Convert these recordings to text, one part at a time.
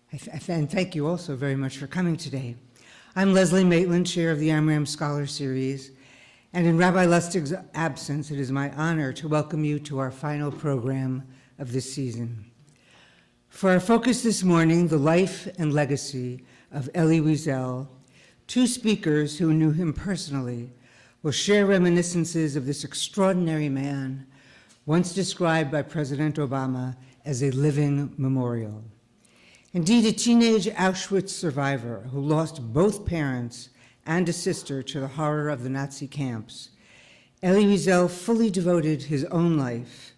And thank you also very much for coming today. I'm Leslie Maitland, chair of the Amram Scholar Series, and in Rabbi Lustig's absence, it is my honor to welcome you to our final program of this season. For our focus this morning, the life and legacy of Elie Wiesel, two speakers who knew him personally will share reminiscences of this extraordinary man, once described by President Obama as a living memorial. Indeed, a teenage Auschwitz survivor who lost both parents and a sister to the horror of the Nazi camps, Elie Wiesel fully devoted his own life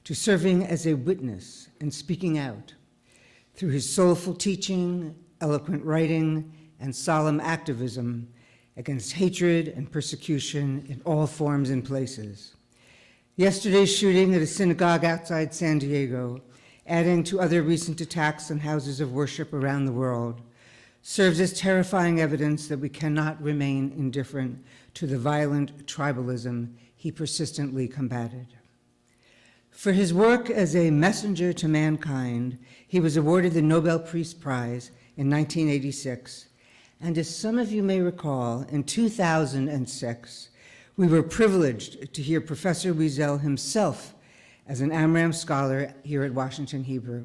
to serving as a witness and speaking out through his soulful teaching, eloquent writing, and solemn activism against hatred and persecution in all forms and places. Yesterday's shooting at a synagogue outside San Diego, adding to other recent attacks on houses of worship around the world, serves as terrifying evidence that we cannot remain indifferent to the violent tribalism he persistently combated. For his work as a messenger to mankind, he was awarded the Nobel Peace Prize in 1986. And as some of you may recall, in 2006, we were privileged to hear Professor Wiesel himself as an Amram scholar here at Washington Hebrew.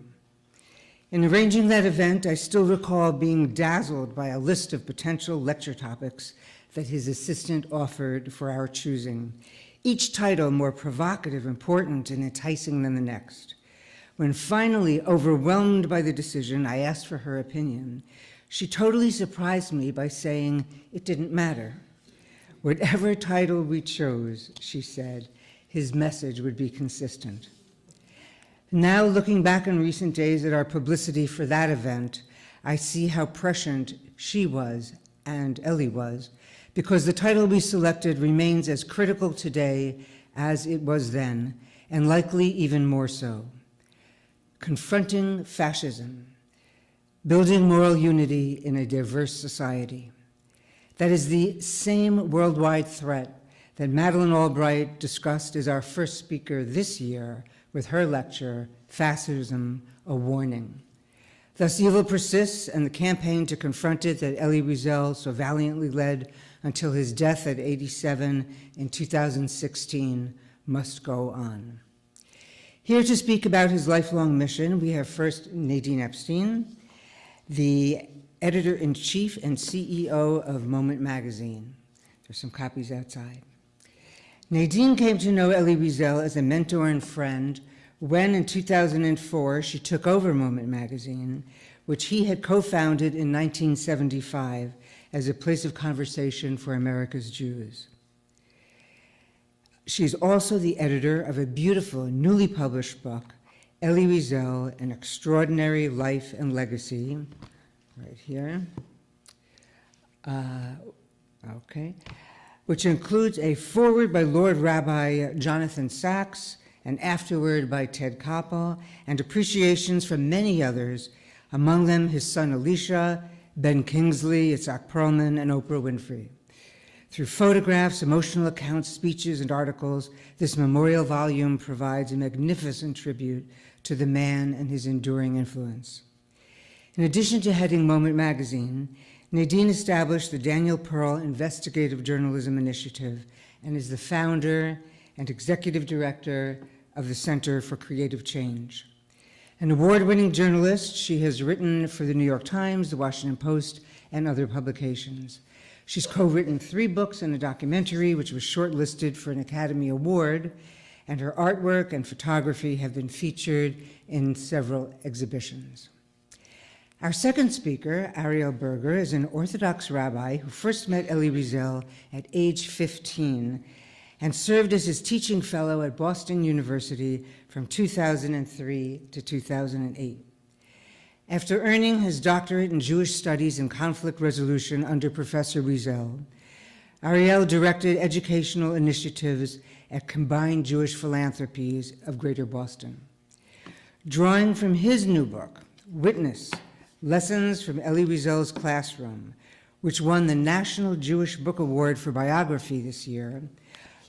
In arranging that event, I still recall being dazzled by a list of potential lecture topics that his assistant offered for our choosing, each title more provocative, important, and enticing than the next. When finally, overwhelmed by the decision, I asked for her opinion, she totally surprised me by saying it didn't matter. Whatever title we chose, she said, his message would be consistent. Now, looking back in recent days at our publicity for that event, I see how prescient she was, and Elie was, because the title we selected remains as critical today as it was then, and likely even more so. Confronting fascism, building moral unity in a diverse society. That is the same worldwide threat that Madeleine Albright discussed as our first speaker this year with her lecture, Fascism, a Warning. Thus, evil persists, and the campaign to confront it that Elie Wiesel so valiantly led until his death at 87 in 2016 must go on. Here to speak about his lifelong mission, we have first Nadine Epstein, the editor-in-chief and CEO of Moment magazine. There's some copies outside. Nadine came to know Elie Wiesel as a mentor and friend when, in 2004, she took over Moment magazine, which he had co-founded in 1975 as a place of conversation for America's Jews. She's also the editor of a beautiful, newly published book, Elie Wiesel, An Extraordinary Life and Legacy, right here, which includes a foreword by Lord Rabbi Jonathan Sachs, an afterword by Ted Koppel, and appreciations from many others, among them his son Elisha, Ben Kingsley, Itzhak Perlman, and Oprah Winfrey. Through photographs, emotional accounts, speeches, and articles, this memorial volume provides a magnificent tribute to the man and his enduring influence. In addition to heading Moment magazine, Nadine established the Daniel Pearl Investigative Journalism Initiative and is the founder and executive director of the Center for Creative Change. An award-winning journalist, she has written for the New York Times, the Washington Post, and other publications. She's co-written 3 books and a documentary, which was shortlisted for an Academy Award, and her artwork and photography have been featured in several exhibitions. Our second speaker, Ariel Burger, is an Orthodox rabbi who first met Elie Wiesel at age 15 and served as his teaching fellow at Boston University from 2003 to 2008. After earning his doctorate in Jewish Studies and Conflict Resolution under Professor Wiesel, Ariel directed educational initiatives at Combined Jewish Philanthropies of Greater Boston. Drawing from his new book, Witness, Lessons from Elie Wiesel's Classroom, which won the National Jewish Book Award for Biography this year,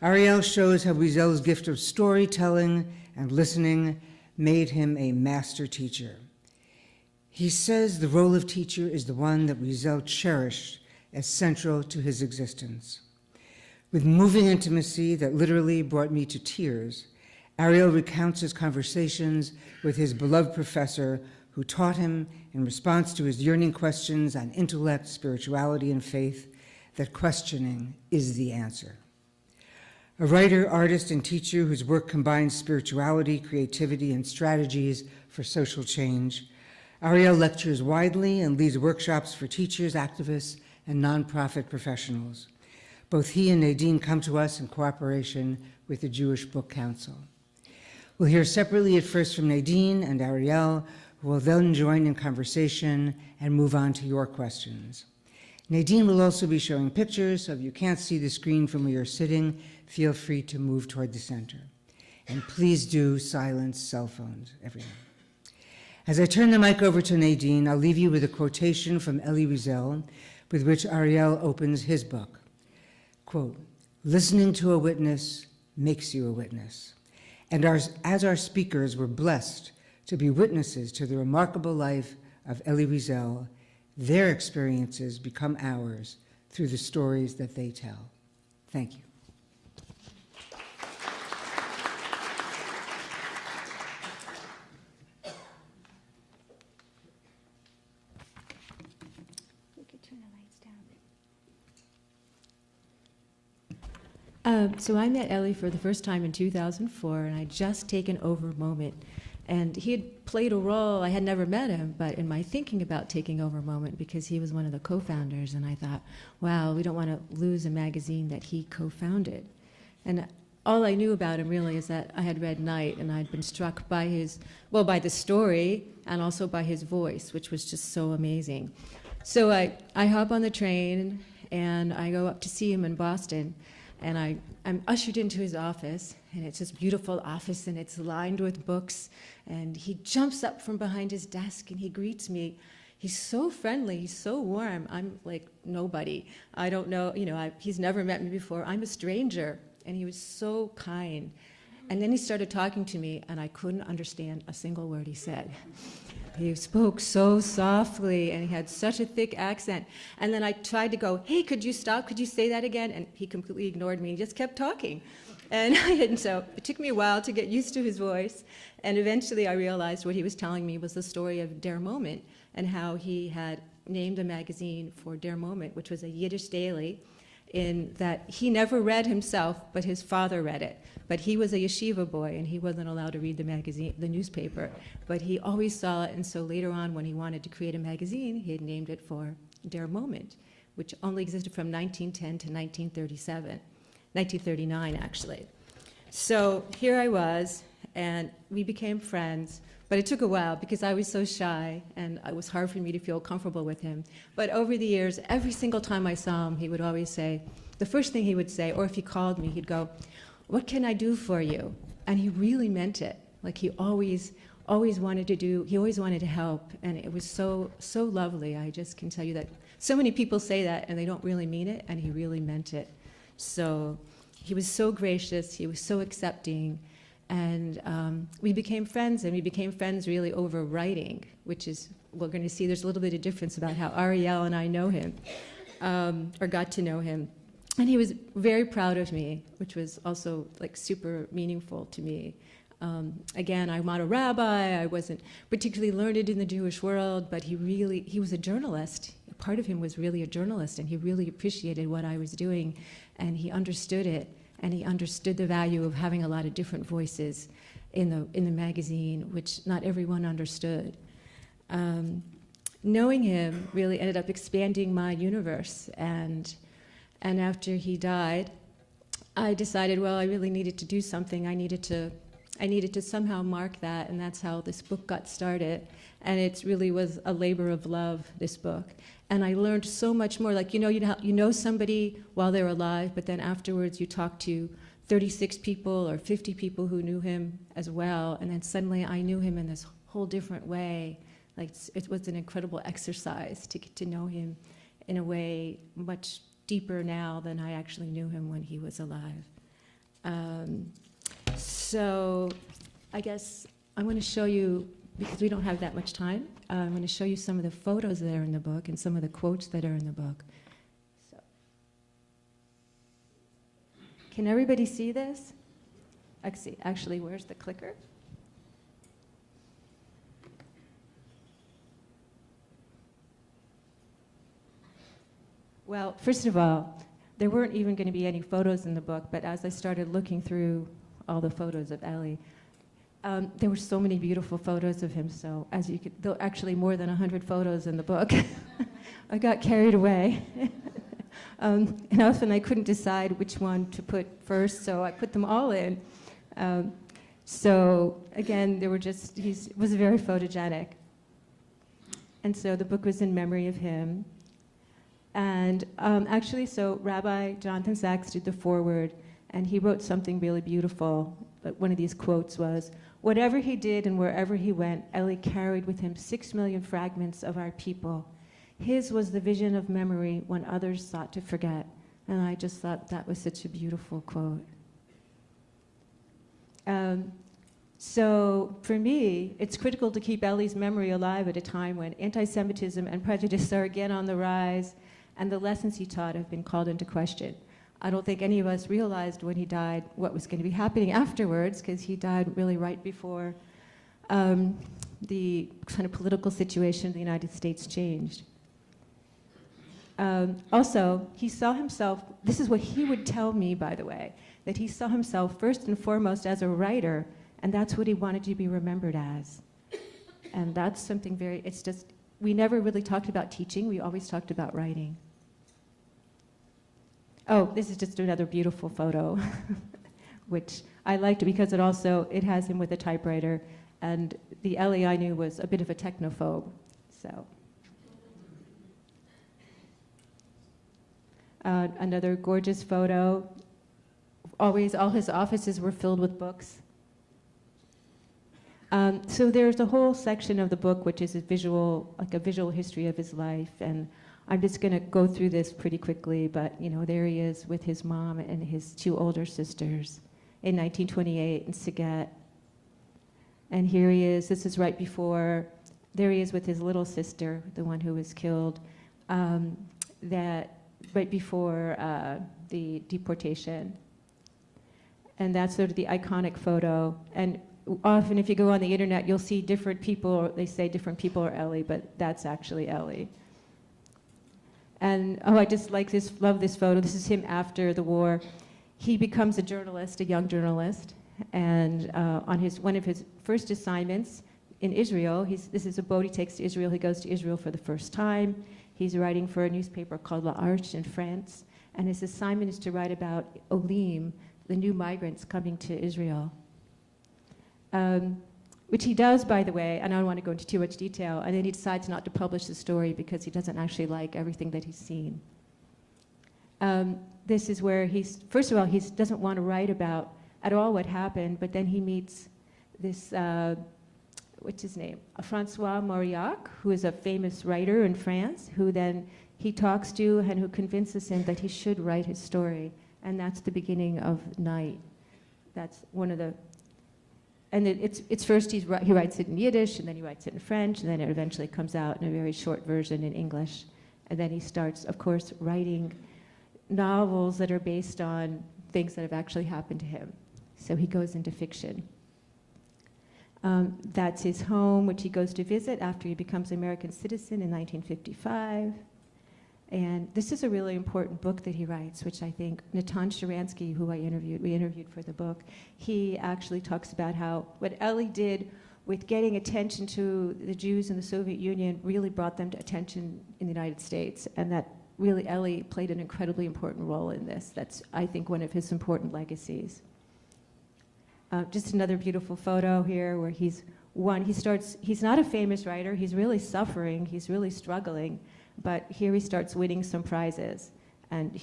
Ariel shows how Wiesel's gift of storytelling and listening made him a master teacher. He says the role of teacher is the one that Wiesel cherished as central to his existence. With moving intimacy that literally brought me to tears, Ariel recounts his conversations with his beloved professor who taught him, in response to his yearning questions on intellect, spirituality, and faith, that questioning is the answer. A writer, artist, and teacher whose work combines spirituality, creativity, and strategies for social change, Ariel lectures widely and leads workshops for teachers, activists, and nonprofit professionals. Both he and Nadine come to us in cooperation with the Jewish Book Council. We'll hear separately at first from Nadine and Ariel, who will then join in conversation and move on to your questions. Nadine will also be showing pictures, so if you can't see the screen from where you're sitting, feel free to move toward the center. And please do silence cell phones, everyone. As I turn the mic over to Nadine, I'll leave you with a quotation from Elie Wiesel, with which Ariel opens his book. Quote, "Listening to a witness makes you a witness. And as our speakers were blessed to be witnesses to the remarkable life of Elie Wiesel, their experiences become ours through the stories that they tell." Thank you. So I met Elie for the first time in 2004, and I'd just taken over Moment. And he had played a role, I had never met him, but in my thinking about taking over Moment, because he was one of the co-founders, and I thought, wow, we don't want to lose a magazine that he co-founded. And all I knew about him really is that I had read Night, and I'd been struck by by the story, and also by his voice, which was just so amazing. So I hop on the train, and I go up to see him in Boston. And I'm ushered into his office, and it's this beautiful office, and it's lined with books. And he jumps up from behind his desk, and he greets me. He's so friendly. He's so warm. I'm like nobody. I don't know. He's never met me before. I'm a stranger. And he was so kind. And then he started talking to me, and I couldn't understand a single word he said. He spoke so softly, and he had such a thick accent. And then I tried to go, hey, could you stop? Could you say that again? And he completely ignored me and just kept talking. And so it took me a while to get used to his voice. And eventually I realized what he was telling me was the story of Der Moment, and how he had named a magazine for Der Moment, which was a Yiddish daily, in that he never read himself, but his father read it. But he was a yeshiva boy, and he wasn't allowed to read the newspaper. But he always saw it, and so later on, when he wanted to create a magazine, he had named it for Der Moment, which only existed from 1910 to 1939, actually. So here I was, and we became friends. But it took a while because I was so shy, and it was hard for me to feel comfortable with him. But over the years, every single time I saw him, he would always say, the first thing he would say, or if he called me, he'd go, "What can I do for you?" And he really meant it. Like he always wanted to help, and it was so lovely. I just can tell you that so many people say that, and they don't really mean it, and he really meant it. So he was so gracious, he was so accepting. And we became friends, and we became friends really over writing, which is, we're going to see there's a little bit of difference about how Ariel and I know him, or got to know him. And he was very proud of me, which was also like super meaningful to me. Again, I'm not a rabbi, I wasn't particularly learned in the Jewish world, but he was a journalist. Part of him was really a journalist, and he really appreciated what I was doing, and he understood it. And he understood the value of having a lot of different voices in the magazine, which not everyone understood. Knowing him really ended up expanding my universe. And after he died, I decided, well, I really needed to do something. I needed to somehow mark that, and that's how this book got started. And it really was a labor of love, this book. And I learned so much more. Like, you know somebody while they're alive, but then afterwards you talk to 36 people or 50 people who knew him as well, and then suddenly I knew him in this whole different way. Like, it was an incredible exercise to get to know him in a way much deeper now than I actually knew him when he was alive. So I guess I want to show you because we don't have that much time, I'm going to show you some of the photos that are in the book and some of the quotes that are in the book. So, can everybody see this? Actually, where's the clicker? Well, first of all, there weren't even going to be any photos in the book, but as I started looking through all the photos of Elie, there were so many beautiful photos of him. So as you could, there were actually more than 100 photos in the book. I got carried away. And often I couldn't decide which one to put first, so I put them all in. So again, he was very photogenic. And so the book was in memory of him. And actually, so Rabbi Jonathan Sachs did the foreword, and he wrote something really beautiful. One of these quotes was, "Whatever he did and wherever he went, Elie carried with him 6 million fragments of our people. His was the vision of memory when others sought to forget." And I just thought that was such a beautiful quote. So for me, it's critical to keep Elie's memory alive at a time when anti-Semitism and prejudice are again on the rise, and the lessons he taught have been called into question. I don't think any of us realized when he died what was going to be happening afterwards, because he died really right before the kind of political situation in the United States changed. Also, he saw himself, this is what he would tell me, by the way, that he saw himself first and foremost as a writer, and that's what he wanted to be remembered as. And that's something we never really talked about teaching, we always talked about writing. Oh, this is just another beautiful photo, which I liked because it has him with a typewriter, and the Elie I knew was a bit of a technophobe, so. Another gorgeous photo. Always, all his offices were filled with books. So there's a whole section of the book which is a visual history of his life, and I'm just going to go through this pretty quickly, but there he is with his mom and his 2 older sisters in 1928 in Saget. And here he is, this is right before, there he is with his little sister, the one who was killed, right before the deportation. And that's sort of the iconic photo. And often if you go on the internet, you'll see different people, they say different people are Elie, but that's actually Elie. And I just love this photo. This is him after the war. He becomes a journalist, a young journalist, and on one of his first assignments in Israel, this is a boat he takes to Israel. He goes to Israel for the first time. He's writing for a newspaper called La Arche in France, and his assignment is to write about Olim, the new migrants coming to Israel. Which he does, by the way, and I don't want to go into too much detail, and then he decides not to publish the story because he doesn't actually like everything that he's seen. This is where first of all, he doesn't want to write about at all what happened, but then he meets this, what's his name? Francois Mauriac, who is a famous writer in France, who then he talks to and who convinces him that he should write his story, and that's the beginning of Night. That's one of the. And it's first he writes it in Yiddish, and then he writes it in French, and then it eventually comes out in a very short version in English. And then he starts, of course, writing novels that are based on things that have actually happened to him. So he goes into fiction. That's his home, which he goes to visit after he becomes an American citizen in 1955. And this is a really important book that he writes, which I think Natan Sharansky, who we interviewed for the book, he actually talks about how what Elie did with getting attention to the Jews in the Soviet Union really brought them to attention in the United States, and that really Elie played an incredibly important role in this. That's, I think, one of his important legacies. Just another beautiful photo here where he's not a famous writer, he's really suffering, he's really struggling, but here he starts winning some prizes. And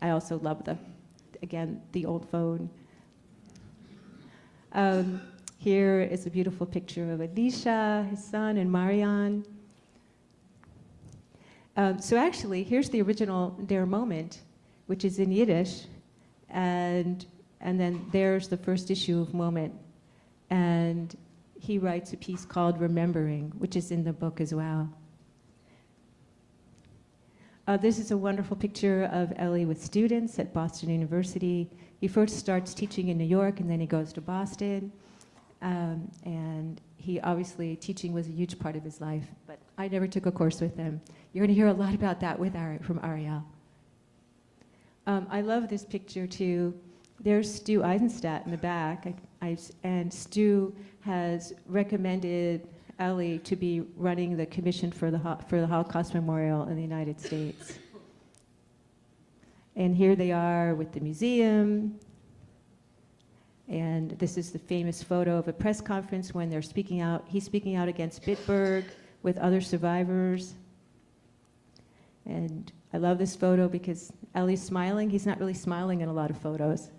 I also love the old phone. Here is a beautiful picture of Elisha, his son, and Marianne. So actually, here's the original Der Moment, which is in Yiddish, and then there's the first issue of Moment. And he writes a piece called Remembering, which is in the book as well. This is a wonderful picture of Elie with students at Boston University. He first starts teaching in New York, and then he goes to Boston. And he obviously, teaching was a huge part of his life, but I never took a course with him. You're going to hear a lot about that from Ariel. I love this picture too. There's Stu Eisenstadt in the back, and Stu has recommended Elie to be running the commission for the Holocaust Memorial in the United States. And here they are with the museum. And this is the famous photo of a press conference when they're speaking out. He's speaking out against Bitburg with other survivors. And I love this photo because Elie's smiling. He's not really smiling in a lot of photos.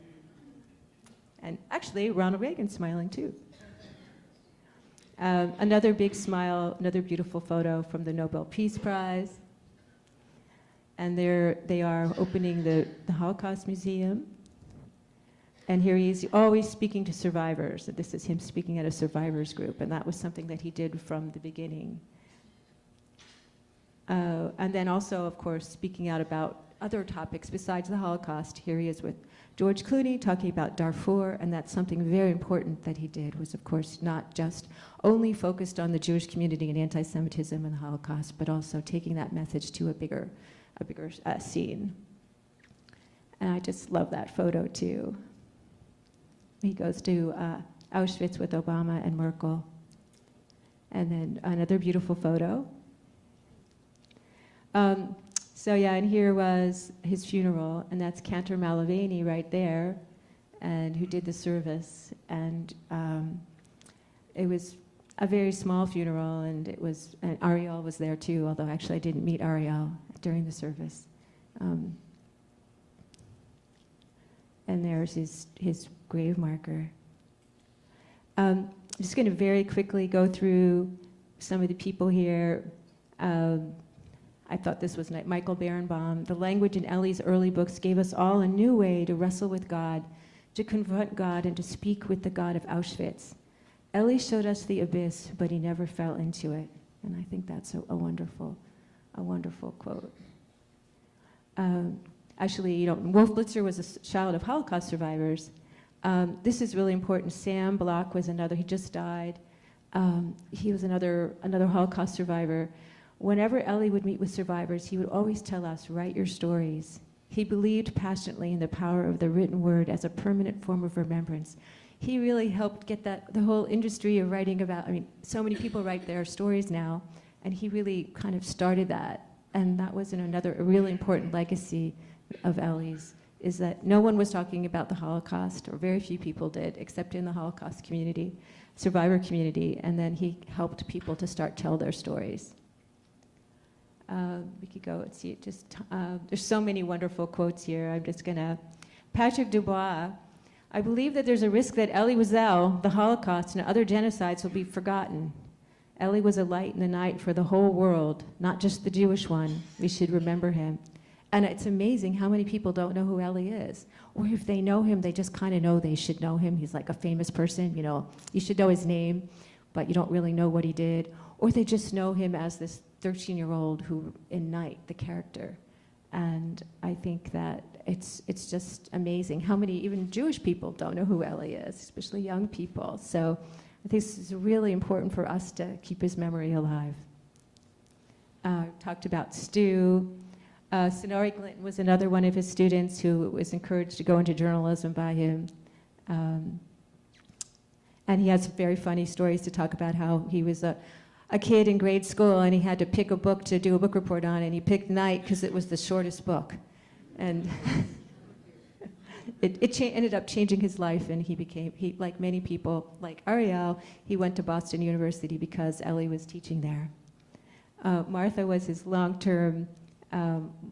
And actually, Ronald Reagan's smiling too. Another big smile, another beautiful photo from the Nobel Peace Prize. And there they are opening the Holocaust Museum. And here he is always speaking to survivors. This is him speaking at a survivors group, and that was something that he did from the beginning. And then also, of course, speaking out about other topics besides the Holocaust. Here he is with George Clooney talking about Darfur, and that's something very important that he did, was of course not just only focused on the Jewish community and anti-Semitism and the Holocaust, but also taking that message to a bigger scene. And I just love that photo too. He goes to Auschwitz with Obama and Merkel. And then another beautiful photo. So yeah, and here was his funeral, and that's Cantor Malavany right there, and who did the service. And it was a very small funeral, and and Ariel was there too, although actually I didn't meet Ariel during the service. And there's his grave marker. I'm just going to very quickly go through some of the people here. I thought this was Michael Berenbaum. The language in Elie's early books gave us all a new way to wrestle with God, to confront God, and to speak with the God of Auschwitz. Elie showed us the abyss, but he never fell into it. And I think that's a wonderful quote. Actually, Wolf Blitzer was a child of Holocaust survivors. This is really important. Sam Bloch was another, he just died. He was another Holocaust survivor. Whenever Elie would meet with survivors, he would always tell us, write your stories. He believed passionately in the power of the written word as a permanent form of remembrance. He really helped get the whole industry of writing about, so many people write their stories now, and he really kind of started that. And that was a really important legacy of Elie's, is that no one was talking about the Holocaust, or very few people did, except in the Holocaust community, survivor community, and then he helped people to start tell their stories. We could go and see it. There's so many wonderful quotes here. I'm just gonna. Patrick Dubois. I believe that there's a risk that Elie Wiesel, the Holocaust, and other genocides will be forgotten. Elie was a light in the night for the whole world, not just the Jewish one. We should remember him. And it's amazing how many people don't know who Elie is. Or if they know him, they just kind of know they should know him. He's like a famous person, you should know his name, but you don't really know what he did. Or they just know him as this 13-year-old who, in Night, the character. And I think that it's just amazing how many even Jewish people don't know who Elie is, especially young people. So I think this is really important for us to keep his memory alive. Talked about Stu. Sonori Clinton was another one of his students who was encouraged to go into journalism by him. And he has very funny stories to talk about how he was a kid in grade school and he had to pick a book to do a book report on, and he picked Night because it was the shortest book. And it ended up changing his life, and he, like many people, like Ariel, he went to Boston University because Elie was teaching there. Martha was his long-term,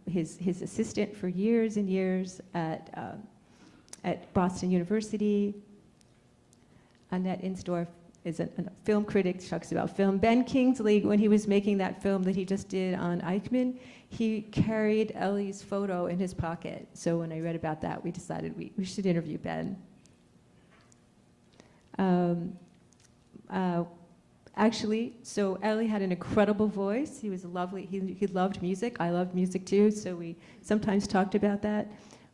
his assistant for years and years at Boston University. Annette Insdorf is a film critic, talks about film. Ben Kingsley, when he was making that film that he just did on Eichmann, he carried Elie's photo in his pocket. So when I read about that, we decided we should interview Ben. Actually, so Elie had an incredible voice. He was lovely. He loved music. I loved music too, so we sometimes talked about that.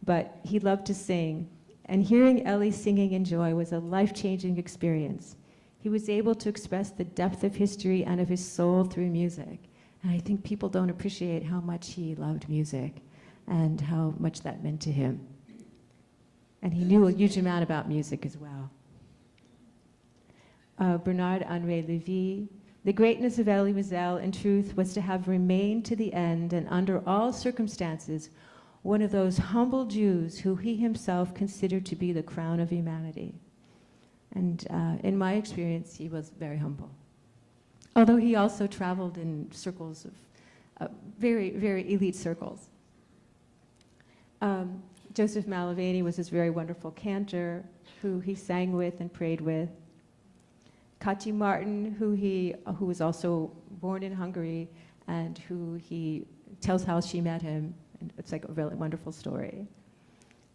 But he loved to sing. And hearing Elie singing in Joy was a life-changing experience. He was able to express the depth of history and of his soul through music. And I think people don't appreciate how much he loved music and how much that meant to him. And he knew a huge amount about music as well. Bernard Henri Lévy. The greatness of Elie Wiesel, in truth, was to have remained to the end and under all circumstances one of those humble Jews who he himself considered to be the crown of humanity. And in my experience, he was very humble. Although he also traveled in circles of very, very elite circles. Joseph Malavany was his very wonderful cantor who he sang with and prayed with. Kati Martin, who was also born in Hungary and who he tells how she met him. And it's like a really wonderful story.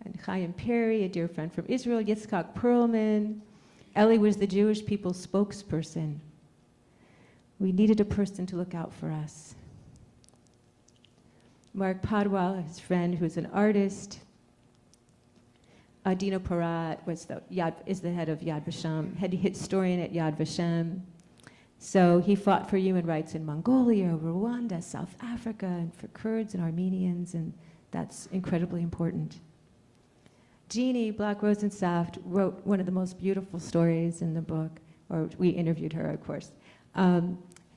And Chaim Perry, a dear friend from Israel, Yitzhak Perlman. Elie was the Jewish people's spokesperson. We needed a person to look out for us. Mark Padwal, his friend, who's an artist. Dino Parat is the head of Yad Vashem, head historian at Yad Vashem. So he fought for human rights in Mongolia, Rwanda, South Africa, and for Kurds and Armenians, and that's incredibly important. Jeannie Black Rosensaft wrote one of the most beautiful stories in the book, or we interviewed her, of course.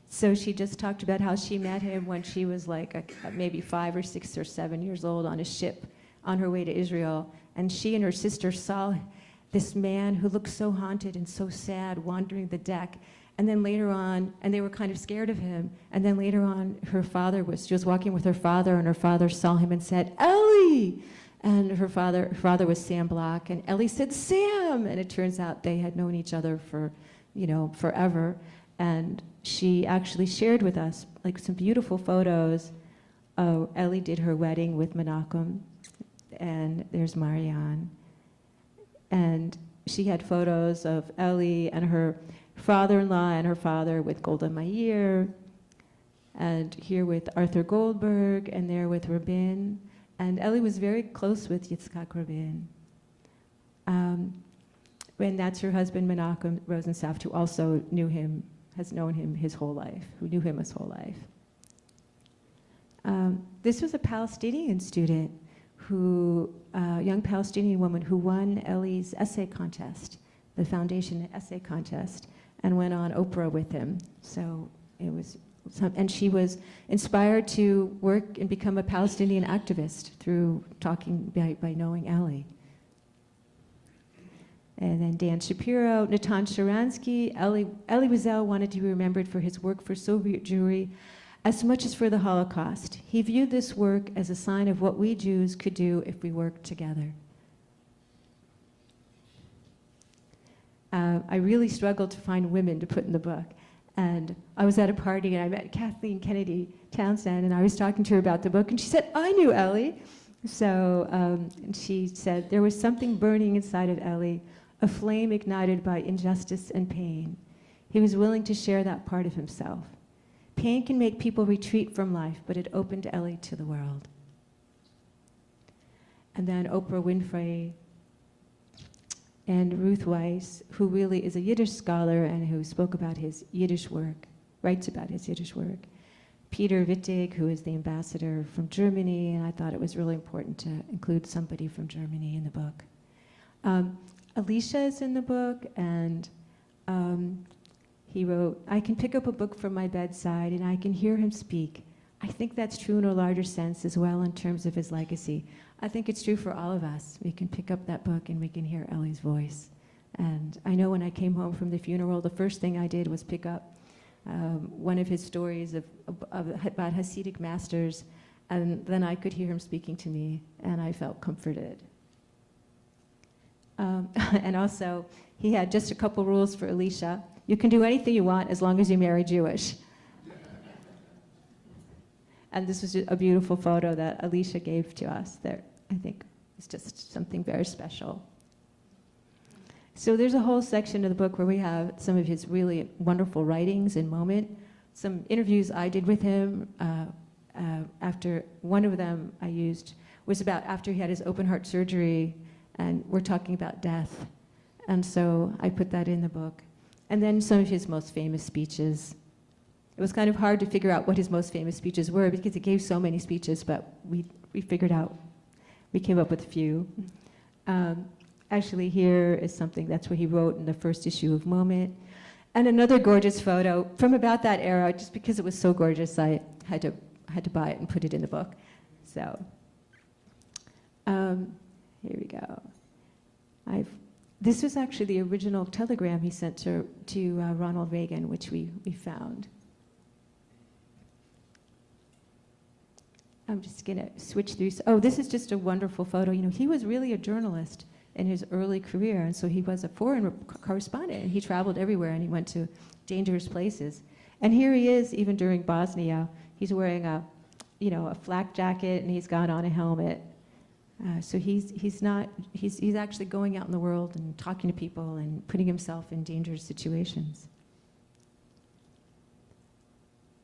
So she just talked about how she met him when she was like maybe 5 or 6 or 7 years old on a ship on her way to Israel. And she and her sister saw this man who looked so haunted and so sad wandering the deck. And then later on, and they were kind of scared of him. And then later on, she was walking with her father, and her father saw him and said, "Elie!" And her father was Sam Block, and Elie said, "Sam!" And it turns out they had known each other for, forever. And she actually shared with us like some beautiful photos. Elie did her wedding with Menachem, and there's Marianne. And she had photos of Elie and her father-in-law and her father with Golda Meir, and here with Arthur Goldberg, and there with Rabin. And Elie was very close with Yitzhak Rabin. And that's her husband, Menachem Rosensaft, who also has known him his whole life, who knew him his whole life. This was a Palestinian student a young Palestinian woman who won Elie's essay contest, the foundation essay contest, and went on Oprah with him. So it was, and she was inspired to work and become a Palestinian activist through talking by knowing Elie. And then Dan Shapiro, Natan Sharansky. Elie Wiesel wanted to be remembered for his work for Soviet Jewry as much as for the Holocaust. He viewed this work as a sign of what we Jews could do if we worked together. I really struggled to find women to put in the book. And I was at a party and I met Kathleen Kennedy Townsend, and I was talking to her about the book, and she said, "I knew Elie." So and she said, "There was something burning inside of Elie, a flame ignited by injustice and pain. He was willing to share that part of himself. Pain can make people retreat from life, but it opened Elie to the world." And then Oprah Winfrey and Ruth Weiss, who really is a Yiddish scholar and who spoke about his Yiddish work, writes about his Yiddish work. Peter Wittig, who is the ambassador from Germany, and I thought it was really important to include somebody from Germany in the book. Alicia is in the book, and he wrote, "I can pick up a book from my bedside and I can hear him speak. I think that's true in a larger sense as well in terms of his legacy. I think it's true for all of us. We can pick up that book and we can hear Elie's voice." And I know when I came home from the funeral, the first thing I did was pick up one of his stories about Hasidic masters, and then I could hear him speaking to me, and I felt comforted. And also, he had just a couple rules for Alicia. You can do anything you want as long as you marry Jewish. And this was a beautiful photo that Alicia gave to us that I think is just something very special. So there's a whole section of the book where we have some of his really wonderful writings in Moment, some interviews I did with him. After one of them I used was about after he had his open heart surgery, and we're talking about death. And so I put that in the book. And then some of his most famous speeches. It was kind of hard to figure out what his most famous speeches were because he gave so many speeches, but we figured out, we came up with a few. Actually, here is something that's what he wrote in the first issue of Moment. And another gorgeous photo from about that era, just because it was so gorgeous, I had to buy it and put it in the book. So, here we go. This was actually the original telegram he sent to Ronald Reagan, which we found. I'm just going to switch through. Oh, this is just a wonderful photo. You know, he was really a journalist in his early career, and so he was a foreign correspondent, and he traveled everywhere, and he went to dangerous places. And here he is, even during Bosnia. He's wearing a flak jacket, and he's got on a helmet. So he's actually going out in the world and talking to people and putting himself in dangerous situations.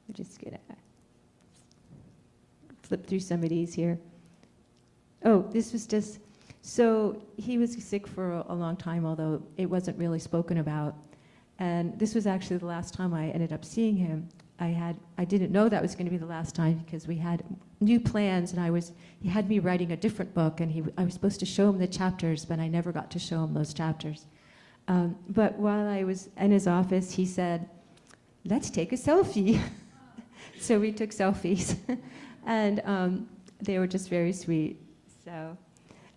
We're just gonna flip through some of these here. Oh, this was just, so he was sick for a long time, although it wasn't really spoken about. And this was actually the last time I ended up seeing him. I didn't know that was going to be the last time because we had new plans, and he had me writing a different book, and I was supposed to show him the chapters, but I never got to show him those chapters. But while I was in his office, he said, "Let's take a selfie." So we took selfies, and they were just very sweet. So,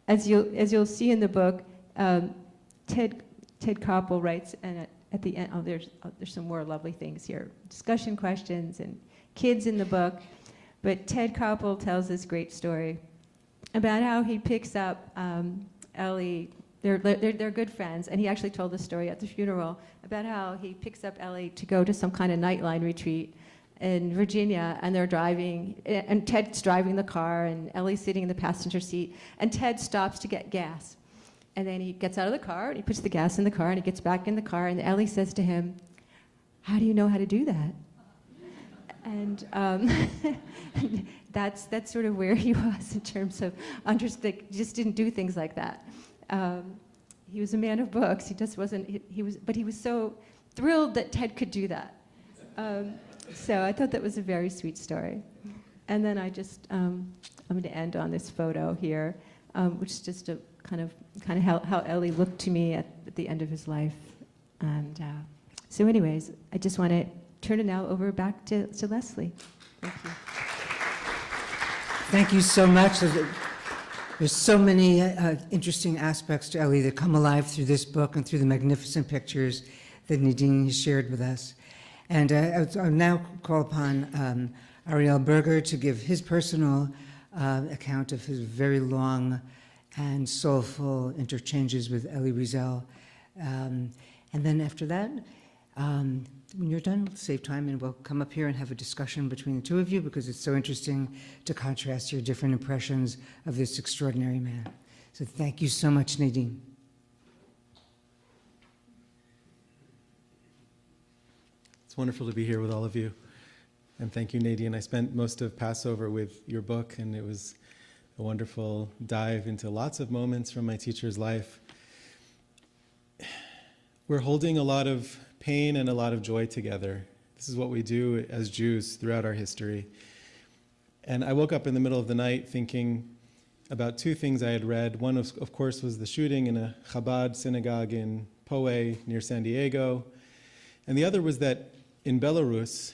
as you'll see in the book, Ted Koppel writes, and at the end, there's some more lovely things here, discussion questions and kids in the book. But Ted Koppel tells this great story about how he picks up Elie. They're good friends, and he actually told the story at the funeral about how he picks up Elie to go to some kind of Nightline retreat in Virginia, and they're driving, and Ted's driving the car, and Elie's sitting in the passenger seat, and Ted stops to get gas. And then he gets out of the car, and he puts the gas in the car, and he gets back in the car, and Elie says to him, "How do you know how to do that?" And that's sort of where he was in terms of understanding. He just didn't do things like that. He was a man of books. He just wasn't. But he was so thrilled that Ted could do that. So I thought that was a very sweet story. And then I'm going to end on this photo here, which is just a kind of how Elie looked to me at the end of his life. And so anyways, I just want to turn it now over back to Leslie. Thank you. Thank you so much. There's so many interesting aspects to Elie that come alive through this book and through the magnificent pictures that Nadine has shared with us. And I'll now call upon Ariel Burger to give his personal account of his very long and soulful interchanges with Elie Wiesel. And then after that, when you're done, save time, and we'll come up here and have a discussion between the two of you, because it's so interesting to contrast your different impressions of this extraordinary man. So thank you so much, Nadine. It's wonderful to be here with all of you. And thank you, Nadine. I spent most of Passover with your book, and it was a wonderful dive into lots of moments from my teacher's life. We're holding a lot of pain and a lot of joy together. This is what we do as Jews throughout our history. And I woke up in the middle of the night thinking about two things I had read. One, of course, was the shooting in a Chabad synagogue in Poway near San Diego. And the other was that in Belarus,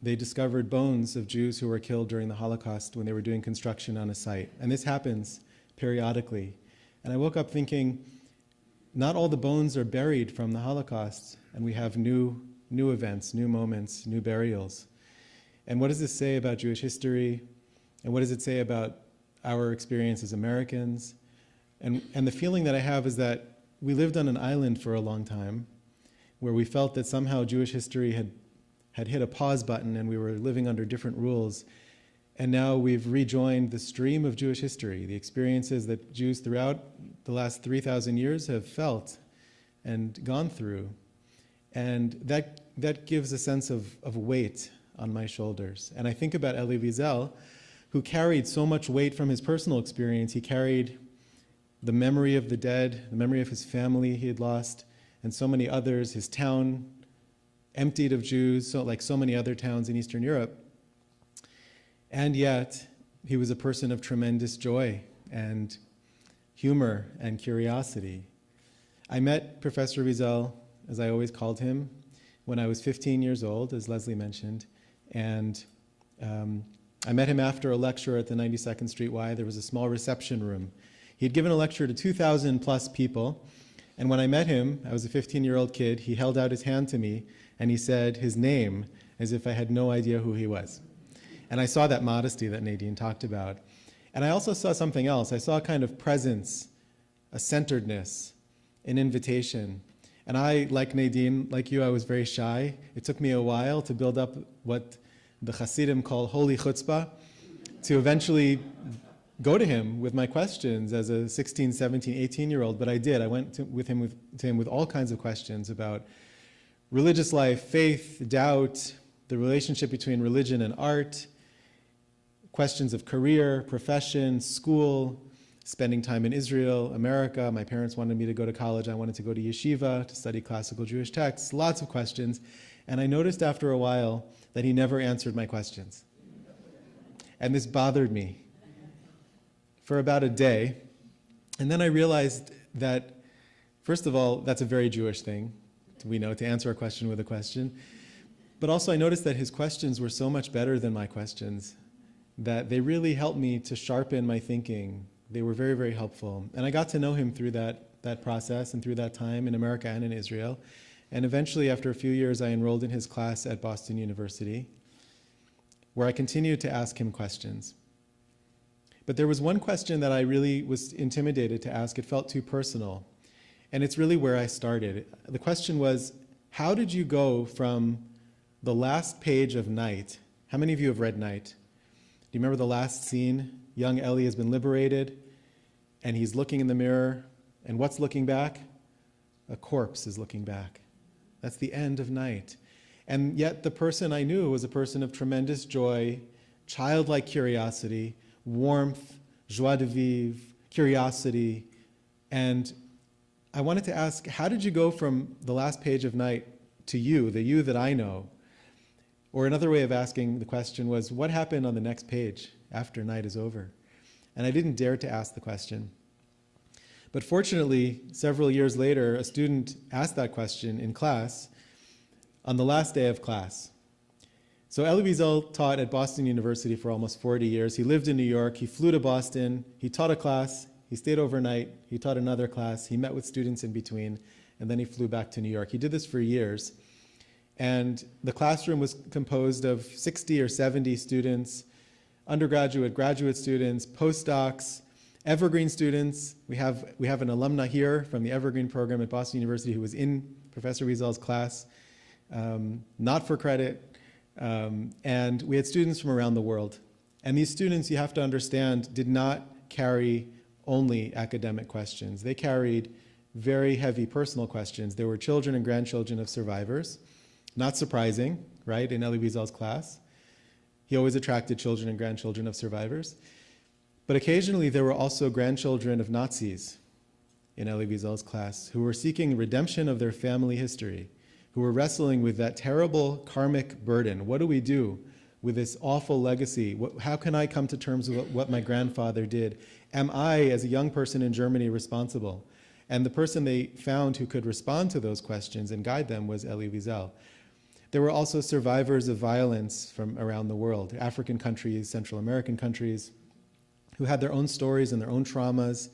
they discovered bones of Jews who were killed during the Holocaust when they were doing construction on a site. And this happens periodically. And I woke up thinking, not all the bones are buried from the Holocaust, and we have new events, new moments, new burials. And what does this say about Jewish history? And what does it say about our experience as Americans? And the feeling that I have is that we lived on an island for a long time, where we felt that somehow Jewish history had hit a pause button and we were living under different rules. And now we've rejoined the stream of Jewish history, the experiences that Jews throughout the last 3,000 years have felt and gone through. And that gives a sense of weight on my shoulders. And I think about Elie Wiesel, who carried so much weight from his personal experience. He carried the memory of the dead, the memory of his family he had lost, and so many others, his town emptied of Jews, so like so many other towns in Eastern Europe. And yet, he was a person of tremendous joy and humor and curiosity. I met Professor Wiesel, as I always called him, when I was 15 years old, as Leslie mentioned, and I met him after a lecture at the 92nd Street Y. There was a small reception room. He had given a lecture to 2,000 plus people, and when I met him, I was a 15-year-old kid, he held out his hand to me, and he said his name as if I had no idea who he was. And I saw that modesty that Nadine talked about. And I also saw something else. I saw a kind of presence, a centeredness, an invitation. And I, like Nadine, like you, I was very shy. It took me a while to build up what the Hasidim call holy chutzpah, to eventually go to him with my questions as a 16, 17, 18-year-old. But I did. I went to him with all kinds of questions about religious life, faith, doubt, the relationship between religion and art, questions of career, profession, school, spending time in Israel, America. My parents wanted me to go to college. I wanted to go to yeshiva to study classical Jewish texts, lots of questions. And I noticed after a while that he never answered my questions. And this bothered me for about a day. And then I realized that, first of all, that's a very Jewish thing, we know, to answer a question with a question. But also I noticed that his questions were so much better than my questions, that they really helped me to sharpen my thinking. They were very, very helpful. And I got to know him through that process and through that time in America and in Israel. And eventually, after a few years, I enrolled in his class at Boston University, where I continued to ask him questions. But there was one question that I really was intimidated to ask. It felt too personal. And it's really where I started. The question was, how did you go from the last page of Night? How many of you have read Night? Do you remember the last scene? Young Elie has been liberated, and he's looking in the mirror, and what's looking back? A corpse is looking back. That's the end of Night. And yet the person I knew was a person of tremendous joy, childlike curiosity, warmth, joie de vivre, curiosity. And I wanted to ask, how did you go from the last page of Night to you, the you that I know? Or another way of asking the question was, what happened on the next page after Night is over? And I didn't dare to ask the question. But fortunately, several years later, a student asked that question in class on the last day of class. So Elie Wiesel taught at Boston University for almost 40 years. He lived in New York. He flew to Boston. He taught a class. He stayed overnight. He taught another class. He met with students in between. And then he flew back to New York. He did this for years. And the classroom was composed of 60 or 70 students, undergraduate, graduate students, postdocs, Evergreen students. We have an alumna here from the Evergreen program at Boston University who was in Professor Wiesel's class, not for credit. And we had students from around the world. And these students, you have to understand, did not carry only academic questions. They carried very heavy personal questions. There were children and grandchildren of survivors. Not surprising, right, in Elie Wiesel's class. He always attracted children and grandchildren of survivors. But occasionally there were also grandchildren of Nazis in Elie Wiesel's class who were seeking redemption of their family history, who were wrestling with that terrible karmic burden. What do we do with this awful legacy? How can I come to terms with what my grandfather did? Am I, as a young person in Germany, responsible? And the person they found who could respond to those questions and guide them was Elie Wiesel. There were also survivors of violence from around the world, African countries, Central American countries, who had their own stories and their own traumas.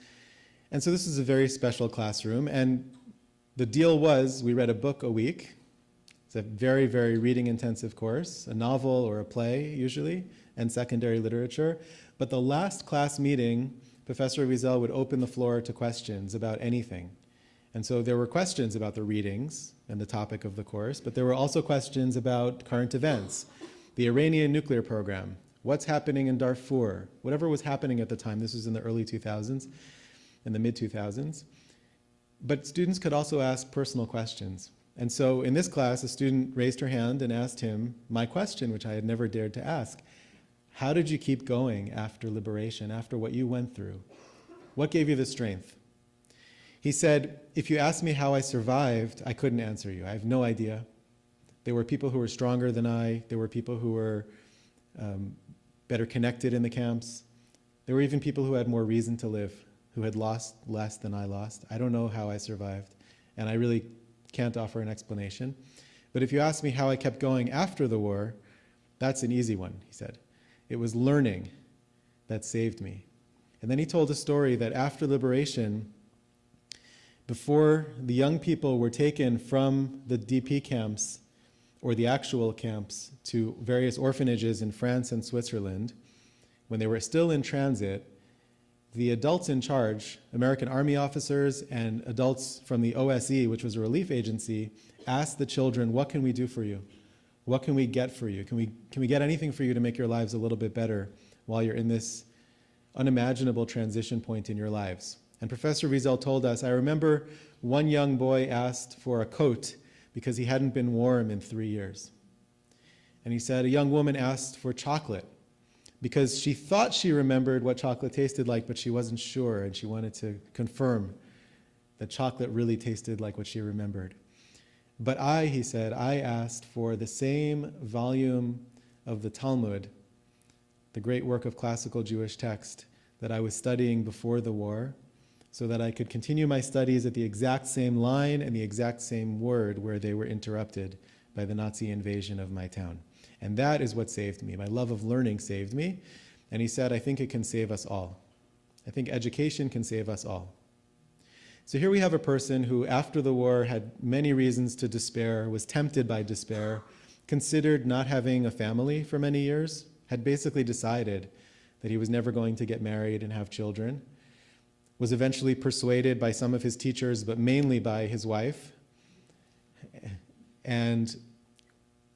And so this is a very special classroom. And the deal was we read a book a week. It's a very, very reading-intensive course, a novel or a play usually, and secondary literature. But the last class meeting, Professor Wiesel would open the floor to questions about anything. And so there were questions about the readings and the topic of the course, but there were also questions about current events, the Iranian nuclear program, what's happening in Darfur, whatever was happening at the time. This was in the early 2000s, in the mid-2000s. But students could also ask personal questions. And so in this class, a student raised her hand and asked him my question, which I had never dared to ask. How did you keep going after liberation, after what you went through? What gave you the strength? He said, if you asked me how I survived, I couldn't answer you. I have no idea. There were people who were stronger than I. There were people who were better connected in the camps. There were even people who had more reason to live, who had lost less than I lost. I don't know how I survived, and I really can't offer an explanation. But if you ask me how I kept going after the war, that's an easy one, he said. It was learning that saved me. And then he told a story that after liberation, before the young people were taken from the DP camps, or the actual camps, to various orphanages in France and Switzerland, when they were still in transit, the adults in charge, American Army officers and adults from the OSE, which was a relief agency, asked the children, what can we do for you? What can we get for you? Can we get anything for you to make your lives a little bit better while you're in this unimaginable transition point in your lives? And Professor Wiesel told us, I remember one young boy asked for a coat because he hadn't been warm in 3 years. And he said a young woman asked for chocolate because she thought she remembered what chocolate tasted like, but she wasn't sure, and she wanted to confirm that chocolate really tasted like what she remembered. But he said, I asked for the same volume of the Talmud, the great work of classical Jewish text that I was studying before the war, so that I could continue my studies at the exact same line and the exact same word where they were interrupted by the Nazi invasion of my town. And that is what saved me. My love of learning saved me. And he said, I think it can save us all. I think education can save us all. So here we have a person who, after the war, had many reasons to despair, was tempted by despair, considered not having a family for many years, had basically decided that he was never going to get married and have children, was eventually persuaded by some of his teachers, but mainly by his wife, and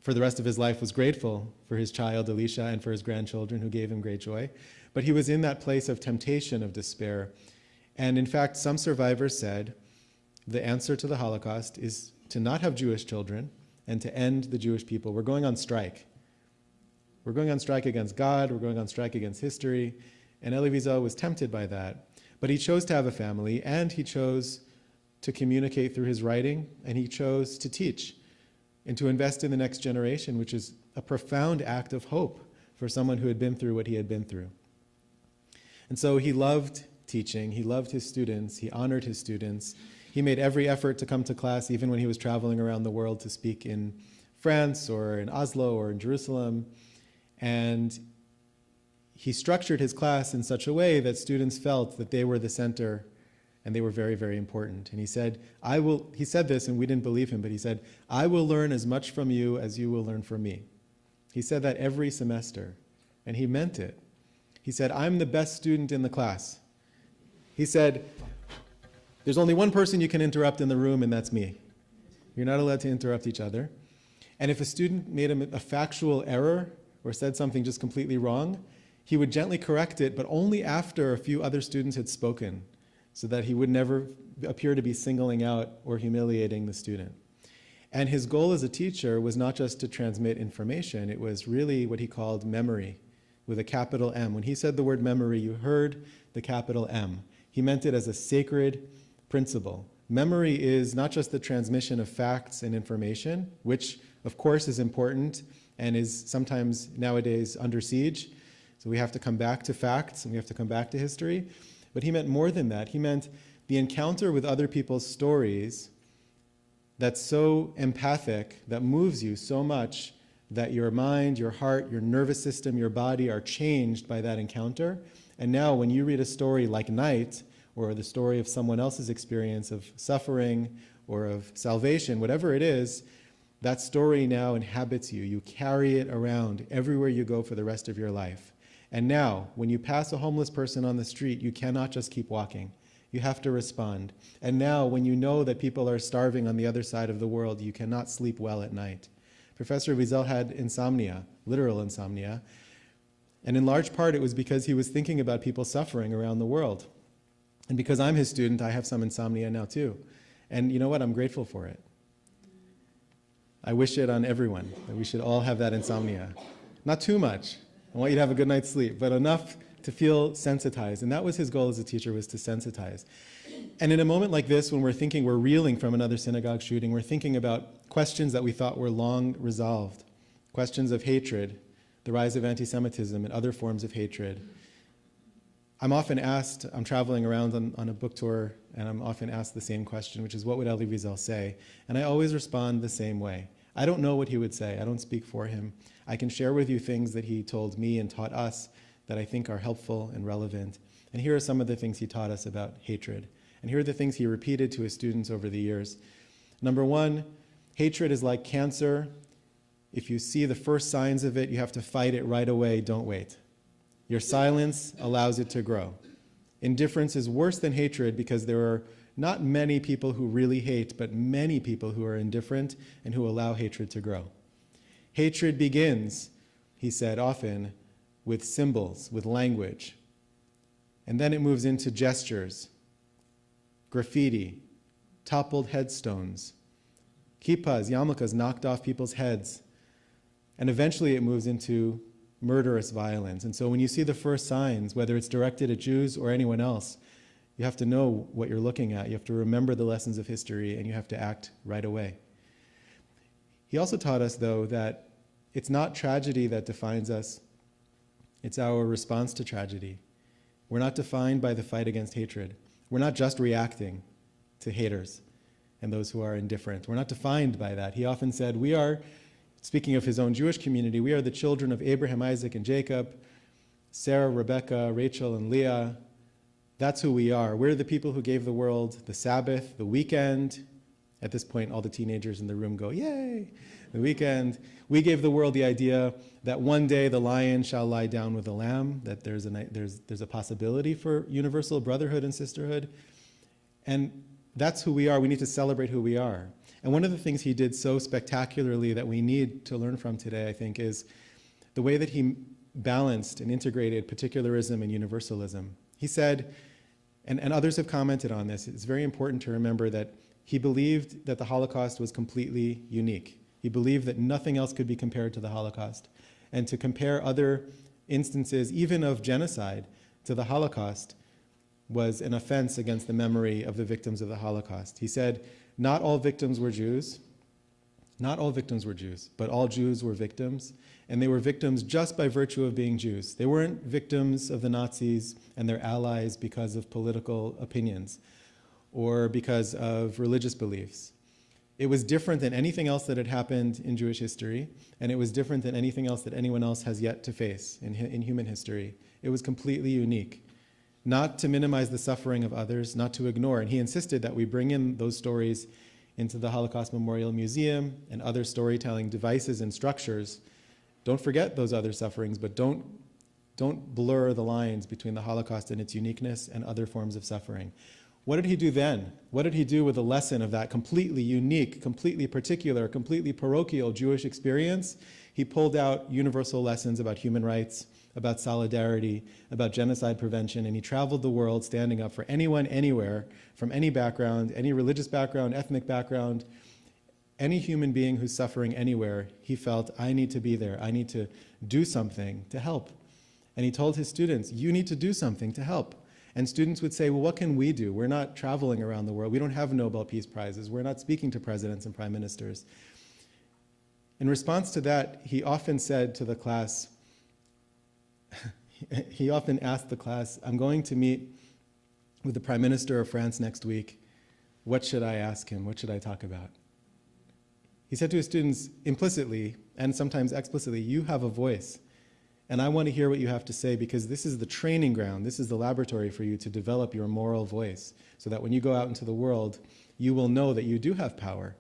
for the rest of his life was grateful for his child, Elisha, and for his grandchildren who gave him great joy. But he was in that place of temptation, of despair. And in fact, some survivors said the answer to the Holocaust is to not have Jewish children and to end the Jewish people. We're going on strike. We're going on strike against God. We're going on strike against history. And Elie Wiesel was tempted by that. But he chose to have a family, and he chose to communicate through his writing, and he chose to teach and to invest in the next generation, which is a profound act of hope for someone who had been through what he had been through. And so he loved teaching, he loved his students, he honored his students. He made every effort to come to class, even when he was traveling around the world to speak in France or in Oslo or in Jerusalem. And he structured his class in such a way that students felt that they were the center and they were very, very important. And he said, he said this and we didn't believe him, but he said, I will learn as much from you as you will learn from me. He said that every semester, and he meant it. He said, I'm the best student in the class. He said, there's only one person you can interrupt in the room, and that's me. You're not allowed to interrupt each other. And if a student made a factual error or said something just completely wrong, he would gently correct it, but only after a few other students had spoken, so that he would never appear to be singling out or humiliating the student. And his goal as a teacher was not just to transmit information, it was really what he called memory, with a capital M. When he said the word memory, you heard the capital M. He meant it as a sacred principle. Memory is not just the transmission of facts and information, which of course is important and is sometimes nowadays under siege. So we have to come back to facts and we have to come back to history. But he meant more than that. He meant the encounter with other people's stories that's so empathic, that moves you so much that your mind, your heart, your nervous system, your body are changed by that encounter. And now when you read a story like Night, or the story of someone else's experience of suffering or of salvation, whatever it is, that story now inhabits you. You carry it around everywhere you go for the rest of your life. And now, when you pass a homeless person on the street, you cannot just keep walking. You have to respond. And now, when you know that people are starving on the other side of the world, you cannot sleep well at night. Professor Wiesel had insomnia, literal insomnia. And in large part, it was because he was thinking about people suffering around the world. And because I'm his student, I have some insomnia now too. And you know what? I'm grateful for it. I wish it on everyone, that we should all have that insomnia. Not too much. I want you to have a good night's sleep, but enough to feel sensitized. And that was his goal as a teacher, was to sensitize. And in a moment like this, when we're reeling from another synagogue shooting, we're thinking about questions that we thought were long resolved. Questions of hatred, the rise of anti-Semitism and other forms of hatred. I'm often asked, I'm traveling around on a book tour, and I'm often asked the same question, which is, what would Elie Wiesel say? And I always respond the same way. I don't know what he would say. I don't speak for him. I can share with you things that he told me and taught us that I think are helpful and relevant. And here are some of the things he taught us about hatred. And here are the things he repeated to his students over the years. Number one, hatred is like cancer. If you see the first signs of it, you have to fight it right away. Don't wait. Your silence allows it to grow. Indifference is worse than hatred because there are not many people who really hate, but many people who are indifferent and who allow hatred to grow. Hatred begins, he said often, with symbols, with language. And then it moves into gestures, graffiti, toppled headstones, kippahs, yarmulkes knocked off people's heads. And eventually it moves into murderous violence. And so when you see the first signs, whether it's directed at Jews or anyone else, you have to know what you're looking at. You have to remember the lessons of history, and you have to act right away. He also taught us, though, that it's not tragedy that defines us. It's our response to tragedy. We're not defined by the fight against hatred. We're not just reacting to haters and those who are indifferent. We're not defined by that. He often said, we are, speaking of his own Jewish community, we are the children of Abraham, Isaac, and Jacob, Sarah, Rebecca, Rachel, and Leah. That's who we are. We're the people who gave the world the Sabbath, the weekend. At this point, all the teenagers in the room go, yay, the weekend. We gave the world the idea that one day the lion shall lie down with the lamb, that there's a possibility for universal brotherhood and sisterhood. And that's who we are. We need to celebrate who we are. And one of the things he did so spectacularly that we need to learn from today, I think, is the way that he balanced and integrated particularism and universalism. He said, and others have commented on this, it's very important to remember that he believed that the Holocaust was completely unique. He believed that nothing else could be compared to the Holocaust. And to compare other instances, even of genocide, to the Holocaust was an offense against the memory of the victims of the Holocaust. He said, not all victims were Jews. Not all victims were Jews, but all Jews were victims. And they were victims just by virtue of being Jews. They weren't victims of the Nazis and their allies because of political opinions or because of religious beliefs. It was different than anything else that had happened in Jewish history, and it was different than anything else that anyone else has yet to face in human history. It was completely unique. Not to minimize the suffering of others, not to ignore. And he insisted that we bring in those stories into the Holocaust Memorial Museum and other storytelling devices and structures. Don't forget those other sufferings, but don't blur the lines between the Holocaust and its uniqueness and other forms of suffering. What did he do then? What did he do with the lesson of that completely unique, completely particular, completely parochial Jewish experience? He pulled out universal lessons about human rights, about solidarity, about genocide prevention, and he traveled the world standing up for anyone, anywhere, from any background, any religious background, ethnic background, any human being who's suffering anywhere. He felt, I need to be there. I need to do something to help. And he told his students, you need to do something to help. And students would say, well, what can we do? We're not traveling around the world. We don't have Nobel Peace Prizes. We're not speaking to presidents and prime ministers. In response to that, he often said to the class, he often asked the class, I'm going to meet with the Prime Minister of France next week. What should I ask him? What should I talk about? He said to his students implicitly and sometimes explicitly, you have a voice. And I want to hear what you have to say because this is the training ground. This is the laboratory for you to develop your moral voice so that when you go out into the world, you will know that you do have power.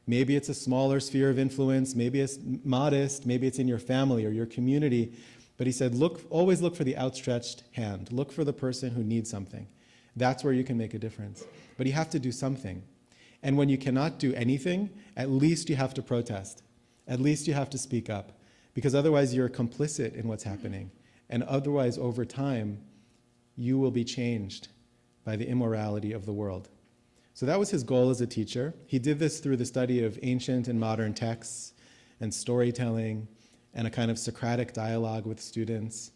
Maybe it's a smaller sphere of influence. Maybe it's modest. Maybe it's in your family or your community. But he said, always look for the outstretched hand. Look for the person who needs something. That's where you can make a difference. But you have to do something. And when you cannot do anything, at least you have to protest. At least you have to speak up. Because otherwise you're complicit in what's happening. And otherwise, over time, you will be changed by the immorality of the world. So that was his goal as a teacher. He did this through the study of ancient and modern texts and storytelling and a kind of Socratic dialogue with students.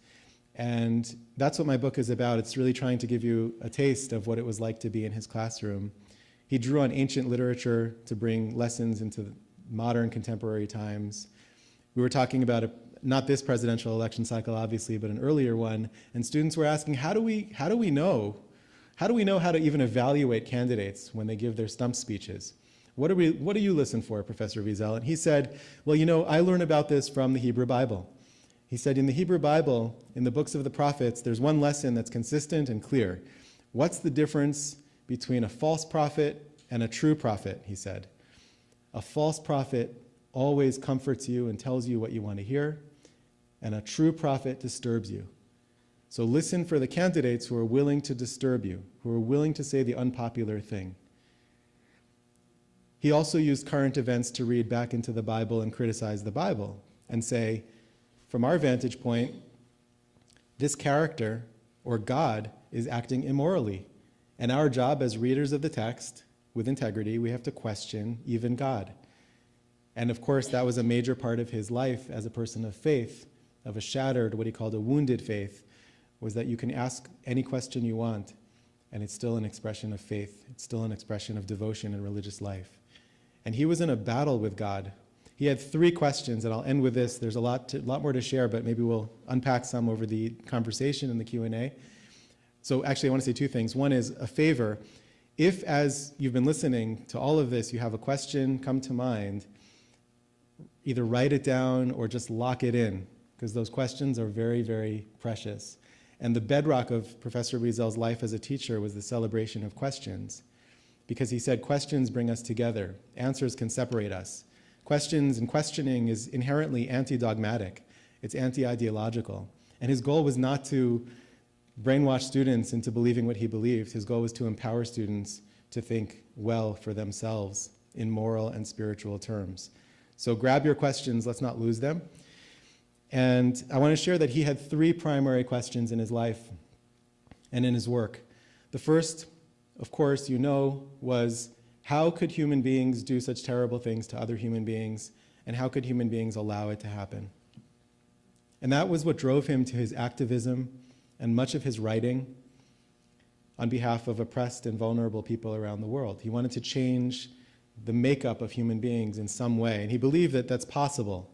And that's what my book is about. It's really trying to give you a taste of what it was like to be in his classroom. He drew on ancient literature to bring lessons into modern contemporary times. We were talking about not this presidential election cycle, obviously, but an earlier one, and students were asking, how do we know how to even evaluate candidates when they give their stump speeches? What do you listen for, Professor Wiesel? And he said, well, I learn about this from the Hebrew Bible. He said, in the Hebrew Bible, in the books of the prophets, there's one lesson that's consistent and clear. What's the difference between a false prophet and a true prophet, he said. A false prophet always comforts you and tells you what you want to hear, and a true prophet disturbs you. So listen for the candidates who are willing to disturb you, who are willing to say the unpopular thing. He also used current events to read back into the Bible and criticize the Bible and say, from our vantage point, this character, or God, is acting immorally. And our job as readers of the text, with integrity, we have to question even God. And of course, that was a major part of his life as a person of faith, of a shattered, what he called a wounded faith, was that you can ask any question you want, and it's still an expression of faith. It's still an expression of devotion in religious life. And he was in a battle with God. He had 3 questions, and I'll end with this. There's a lot more to share, but maybe we'll unpack some over the conversation and the Q&A. So actually, I want to say 2 things. One is a favor. If, as you've been listening to all of this, you have a question come to mind, either write it down or just lock it in, because those questions are very, very precious. And the bedrock of Professor Wiesel's life as a teacher was the celebration of questions, because he said questions bring us together. Answers can separate us. Questions and questioning is inherently anti-dogmatic. It's anti-ideological. And his goal was not to brainwash students into believing what he believed. His goal was to empower students to think well for themselves in moral and spiritual terms. So grab your questions, let's not lose them. And I want to share that he had 3 primary questions in his life and in his work. The first, of course, was how could human beings do such terrible things to other human beings, and how could human beings allow it to happen? And that was what drove him to his activism and much of his writing on behalf of oppressed and vulnerable people around the world. He wanted to change the makeup of human beings in some way, and he believed that that's possible,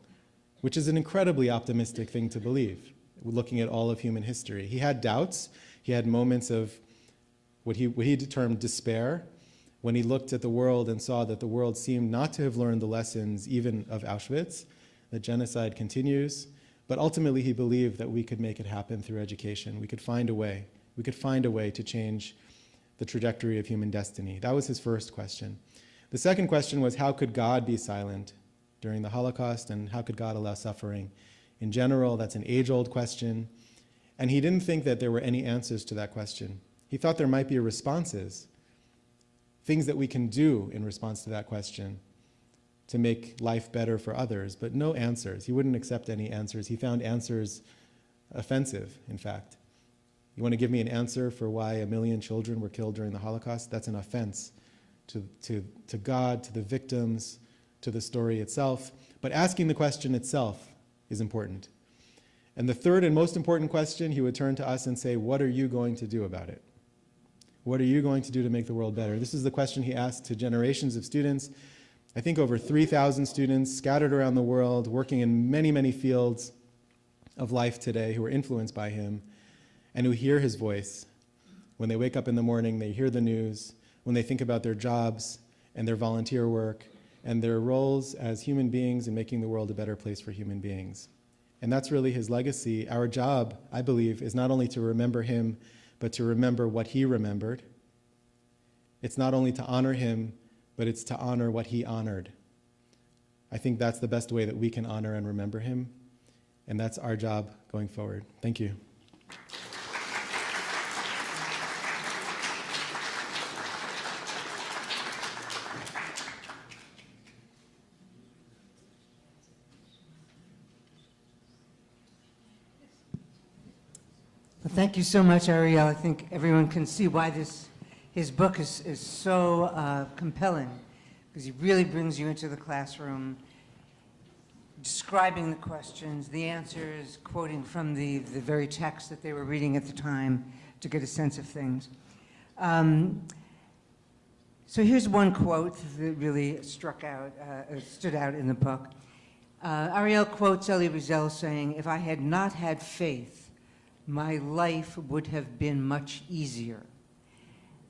which is an incredibly optimistic thing to believe, looking at all of human history. He had doubts. He had moments of what he termed despair, when he looked at the world and saw that the world seemed not to have learned the lessons even of Auschwitz, that genocide continues. But ultimately, he believed that we could make it happen through education. We could find a way. We could find a way to change the trajectory of human destiny. That was his first question. The second question was, how could God be silent during the Holocaust, and how could God allow suffering? In general, that's an age-old question. And he didn't think that there were any answers to that question. He thought there might be responses, things that we can do in response to that question to make life better for others, but no answers. He wouldn't accept any answers. He found answers offensive, in fact. You want to give me an answer for why 1 million children were killed during the Holocaust? That's an offense to God, to the victims, to the story itself. But asking the question itself is important. And the third and most important question, he would turn to us and say, what are you going to do about it? What are you going to do to make the world better? This is the question he asked to generations of students. I think over 3,000 students scattered around the world, working in many, many fields of life today, who are influenced by him and who hear his voice. When they wake up in the morning, they hear the news. When they think about their jobs and their volunteer work and their roles as human beings in making the world a better place for human beings. And that's really his legacy. Our job, I believe, is not only to remember him, but to remember what he remembered. It's not only to honor him, but it's to honor what he honored. I think that's the best way that we can honor and remember him, and that's our job going forward. Thank you. Well, thank you so much, Ariel. I think everyone can see why this His book is so compelling because he really brings you into the classroom, describing the questions, the answers, quoting from the very text that they were reading at the time to get a sense of things. So here's one quote that really stood out in the book. Ariel quotes Elie Wiesel saying, "If I had not had faith, my life would have been much easier."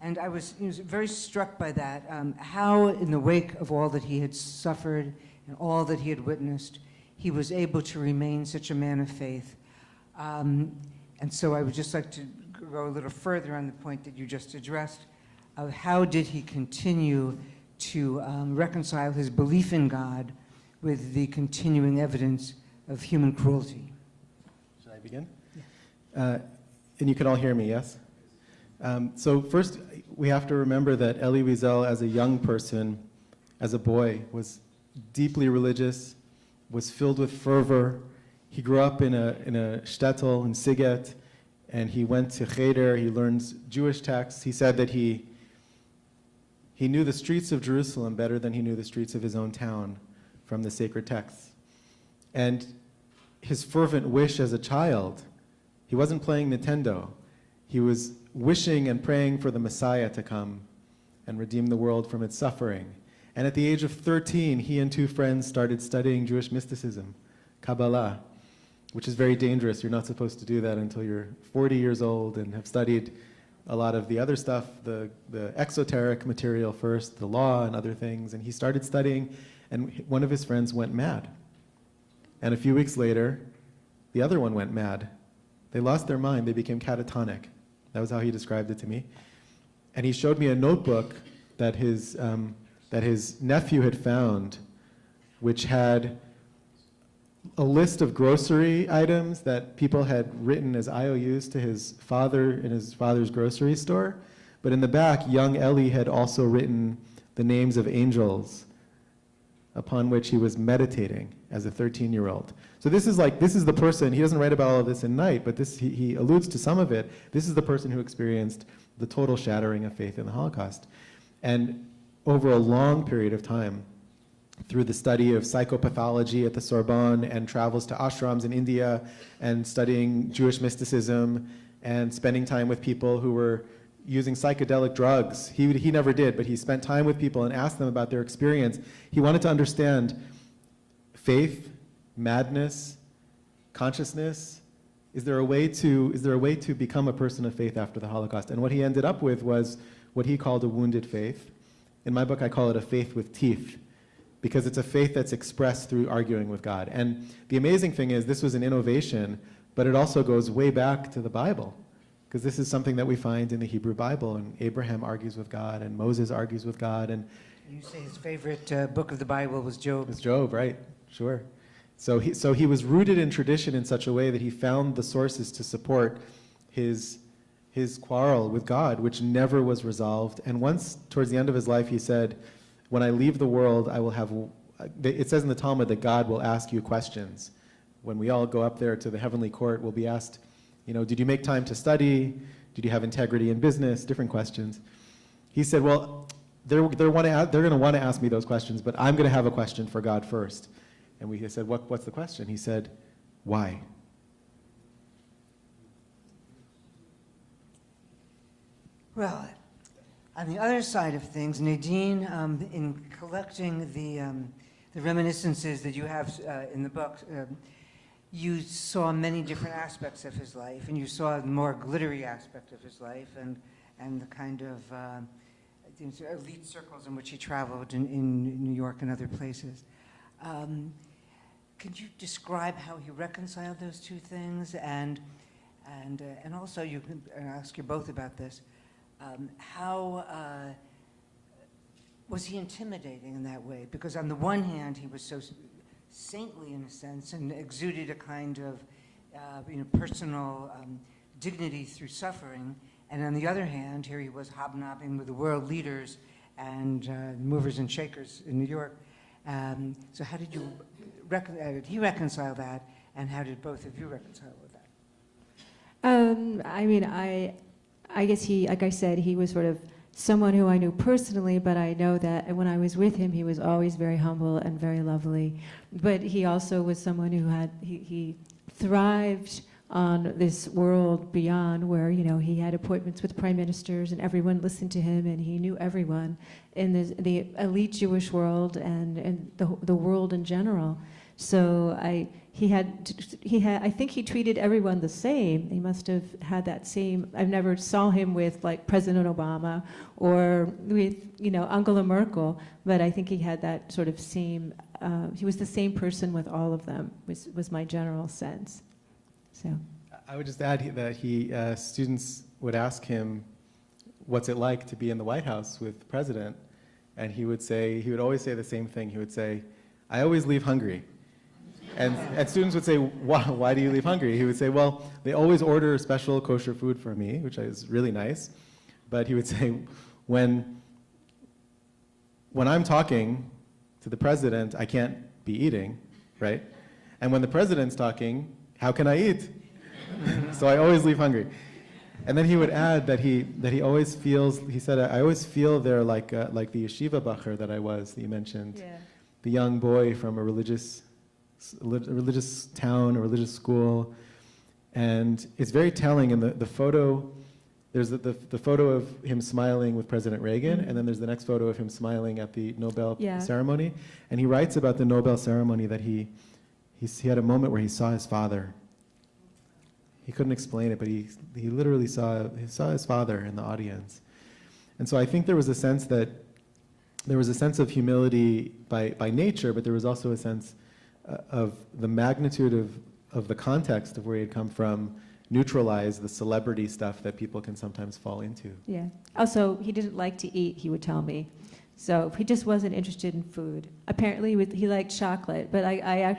And I was very struck by that, how in the wake of all that he had suffered and all that he had witnessed, he was able to remain such a man of faith. And so I would just like to go a little further on the point that you just addressed, of how did he continue to reconcile his belief in God with the continuing evidence of human cruelty. Should I begin? Yeah. And you can all hear me, yes? So first, we have to remember that Elie Wiesel, as a young person, as a boy, was deeply religious, was filled with fervor. He grew up in a shtetl in Siget, and he went to Cheder. He learned Jewish texts. He said that he knew the streets of Jerusalem better than he knew the streets of his own town from the sacred texts. And his fervent wish as a child, he wasn't playing Nintendo. He was wishing and praying for the Messiah to come and redeem the world from its suffering. And at the age of 13, he and two friends started studying Jewish mysticism, Kabbalah, which is very dangerous. You're not supposed to do that until you're 40 years old and have studied a lot of the other stuff, the exoteric material first, the law and other things. And he started studying, and one of his friends went mad. And a few weeks later, the other one went mad. They lost their mind. They became catatonic. That was how he described it to me. And he showed me a notebook that his nephew had found, which had a list of grocery items that people had written as IOUs to his father in his father's grocery store. But in the back, young Elie had also written the names of angels upon which he was meditating as a 13-year-old. So this is the person, he doesn't write about all of this in Night, but he alludes to some of it. This is the person who experienced the total shattering of faith in the Holocaust. And over a long period of time, through the study of psychopathology at the Sorbonne and travels to ashrams in India and studying Jewish mysticism and spending time with people who were using psychedelic drugs. He never did, but he spent time with people and asked them about their experience. He wanted to understand faith, madness, consciousness. Is there a way to become a person of faith after the Holocaust? And what he ended up with was what he called a wounded faith. In my book, I call it a faith with teeth, because it's a faith that's expressed through arguing with God. And the amazing thing is, this was an innovation, but it also goes way back to the Bible, because this is something that we find in the Hebrew Bible, and Abraham argues with God, and Moses argues with God, and You say his favorite book of the Bible was Job. it's Job, right? Sure. So he was rooted in tradition in such a way that he found the sources to support his quarrel with God, which never was resolved. And once, towards the end of his life, he said, "When I leave the world, I will have," it says in the Talmud that God will ask you questions. When we all go up there to the heavenly court, we'll be asked, did you make time to study? Did you have integrity in business? Different questions. He said, well, they're going to want to ask me those questions, but I'm going to have a question for God first. And we said, what's the question? He said, why? Well, on the other side of things, Nadine, in collecting the reminiscences that you have in the book, you saw many different aspects of his life, and you saw the more glittery aspect of his life, and the kind of elite circles in which he traveled in New York and other places. Could you describe how he reconciled those two things, and also you can ask you both about this. How was he intimidating in that way? Because on the one hand, he was so saintly in a sense and exuded a kind of personal dignity through suffering. And on the other hand, here he was hobnobbing with the world leaders and movers and shakers in New York. So how did he reconcile that, and how did both of you reconcile with that? I guess he, like I said, he was sort of someone who I knew personally, but I know that when I was with him, he was always very humble and very lovely. But he also was someone who he thrived on this world beyond, where, you know, he had appointments with prime ministers and everyone listened to him, and he knew everyone in the elite Jewish world and the world in general. So I think he treated everyone the same. He must have had that same. I never saw him with like President Obama or with, you know, Angela Merkel, but I think he had that sort of same. He was the same person with all of them. Was my general sense. So I would just add that students would ask him, "What's it like to be in the White House with the president?" And he would always say the same thing. He would say, "I always leave hungry." And students would say, why do you leave hungry? He would say, well, they always order special kosher food for me, which is really nice. But he would say, when I'm talking to the president, I can't be eating, right? And when the president's talking, how can I eat? So I always leave hungry. And then he would add that he always feels, he said, I always feel there like the yeshiva bacher that I was, that you mentioned, yeah. the young boy from a religious town, a religious school. And it's very telling in the photo. There's the photo of him smiling with President Reagan, and then there's the next photo of him smiling at the Nobel ceremony. And he writes about the Nobel ceremony that he had a moment where he saw his father. He couldn't explain it, but he literally saw his father in the audience. And so I think there was a sense of humility by nature, but there was also a sense of the magnitude of the context of where he had come from, neutralize the celebrity stuff that people can sometimes fall into. Yeah. Also, he didn't like to eat, he would tell me. So he just wasn't interested in food. Apparently, he liked chocolate, but I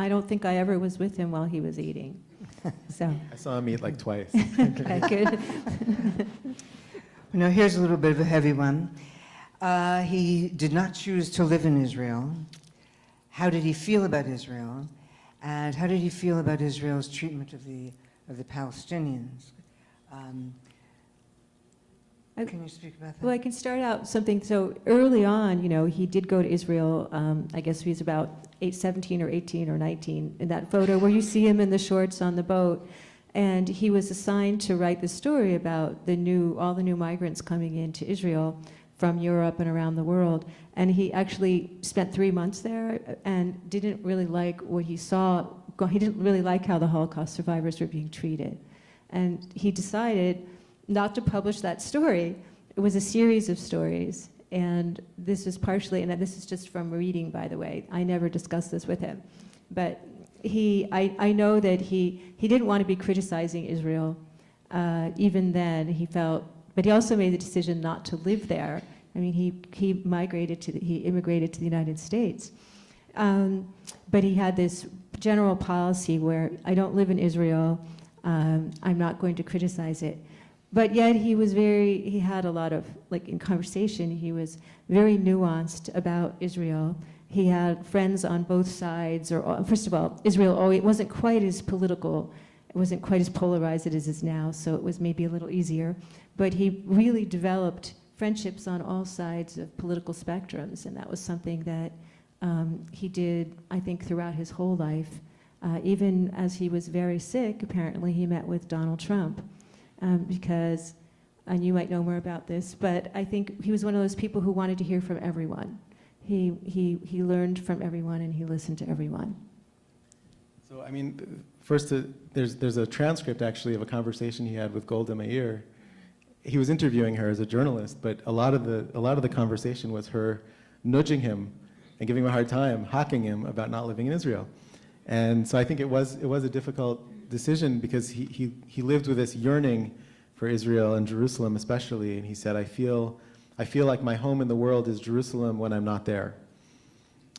don't think I ever was with him while he was eating. So. I saw him eat like twice. Okay, good. Now, here's a little bit of a heavy one. He did not choose to live in Israel. How did he feel about Israel? And how did he feel about Israel's treatment of the Palestinians? Can you speak about that? Well, I can start out something. So early on, you know, he did go to Israel. I guess he was about 17 or 18 or 19 in that photo where you see him in the shorts on the boat. And he was assigned to write the story about all the new migrants coming into Israel from Europe and around the world. And he actually spent 3 months there and didn't really like what he saw. He didn't really like how the Holocaust survivors were being treated. And he decided not to publish that story. It was a series of stories. And this is partially, and this is just from reading, by the way. I never discussed this with him. But I know that he didn't want to be criticizing Israel. Even then, he felt, but he also made the decision not to live there. I mean, he immigrated to the United States. But he had this general policy where I don't live in Israel, I'm not going to criticize it. But yet he had a lot of, like in conversation, he was very nuanced about Israel. He had friends on both sides, first of all, Israel wasn't quite as political, it wasn't quite as polarized as it is now, so it was maybe a little easier. But he really developed friendships on all sides of political spectrums, and that was something that he did, I think, throughout his whole life. Even as he was very sick, apparently he met with Donald Trump, because, and you might know more about this, but I think he was one of those people who wanted to hear from everyone. He learned from everyone and he listened to everyone. So, I mean, first, there's a transcript actually of a conversation he had with Golda Meir. He was interviewing her as a journalist, but a lot of the conversation was her nudging him and giving him a hard time, hawking him about not living in Israel. And so I think it was a difficult decision because he lived with this yearning for Israel and Jerusalem especially, and he said, I feel like my home in the world is Jerusalem when I'm not there.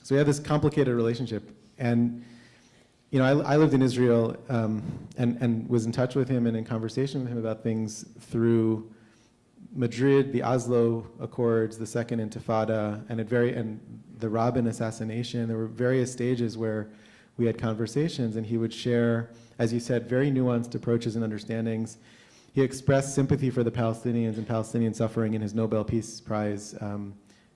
So he had this complicated relationship. And you know, I lived in Israel and was in touch with him and in conversation with him about things through Madrid, the Oslo Accords, the Second Intifada, and the Rabin assassination. There were various stages where we had conversations, and he would share, as you said, very nuanced approaches and understandings. He expressed sympathy for the Palestinians and Palestinian suffering in his Nobel Peace Prize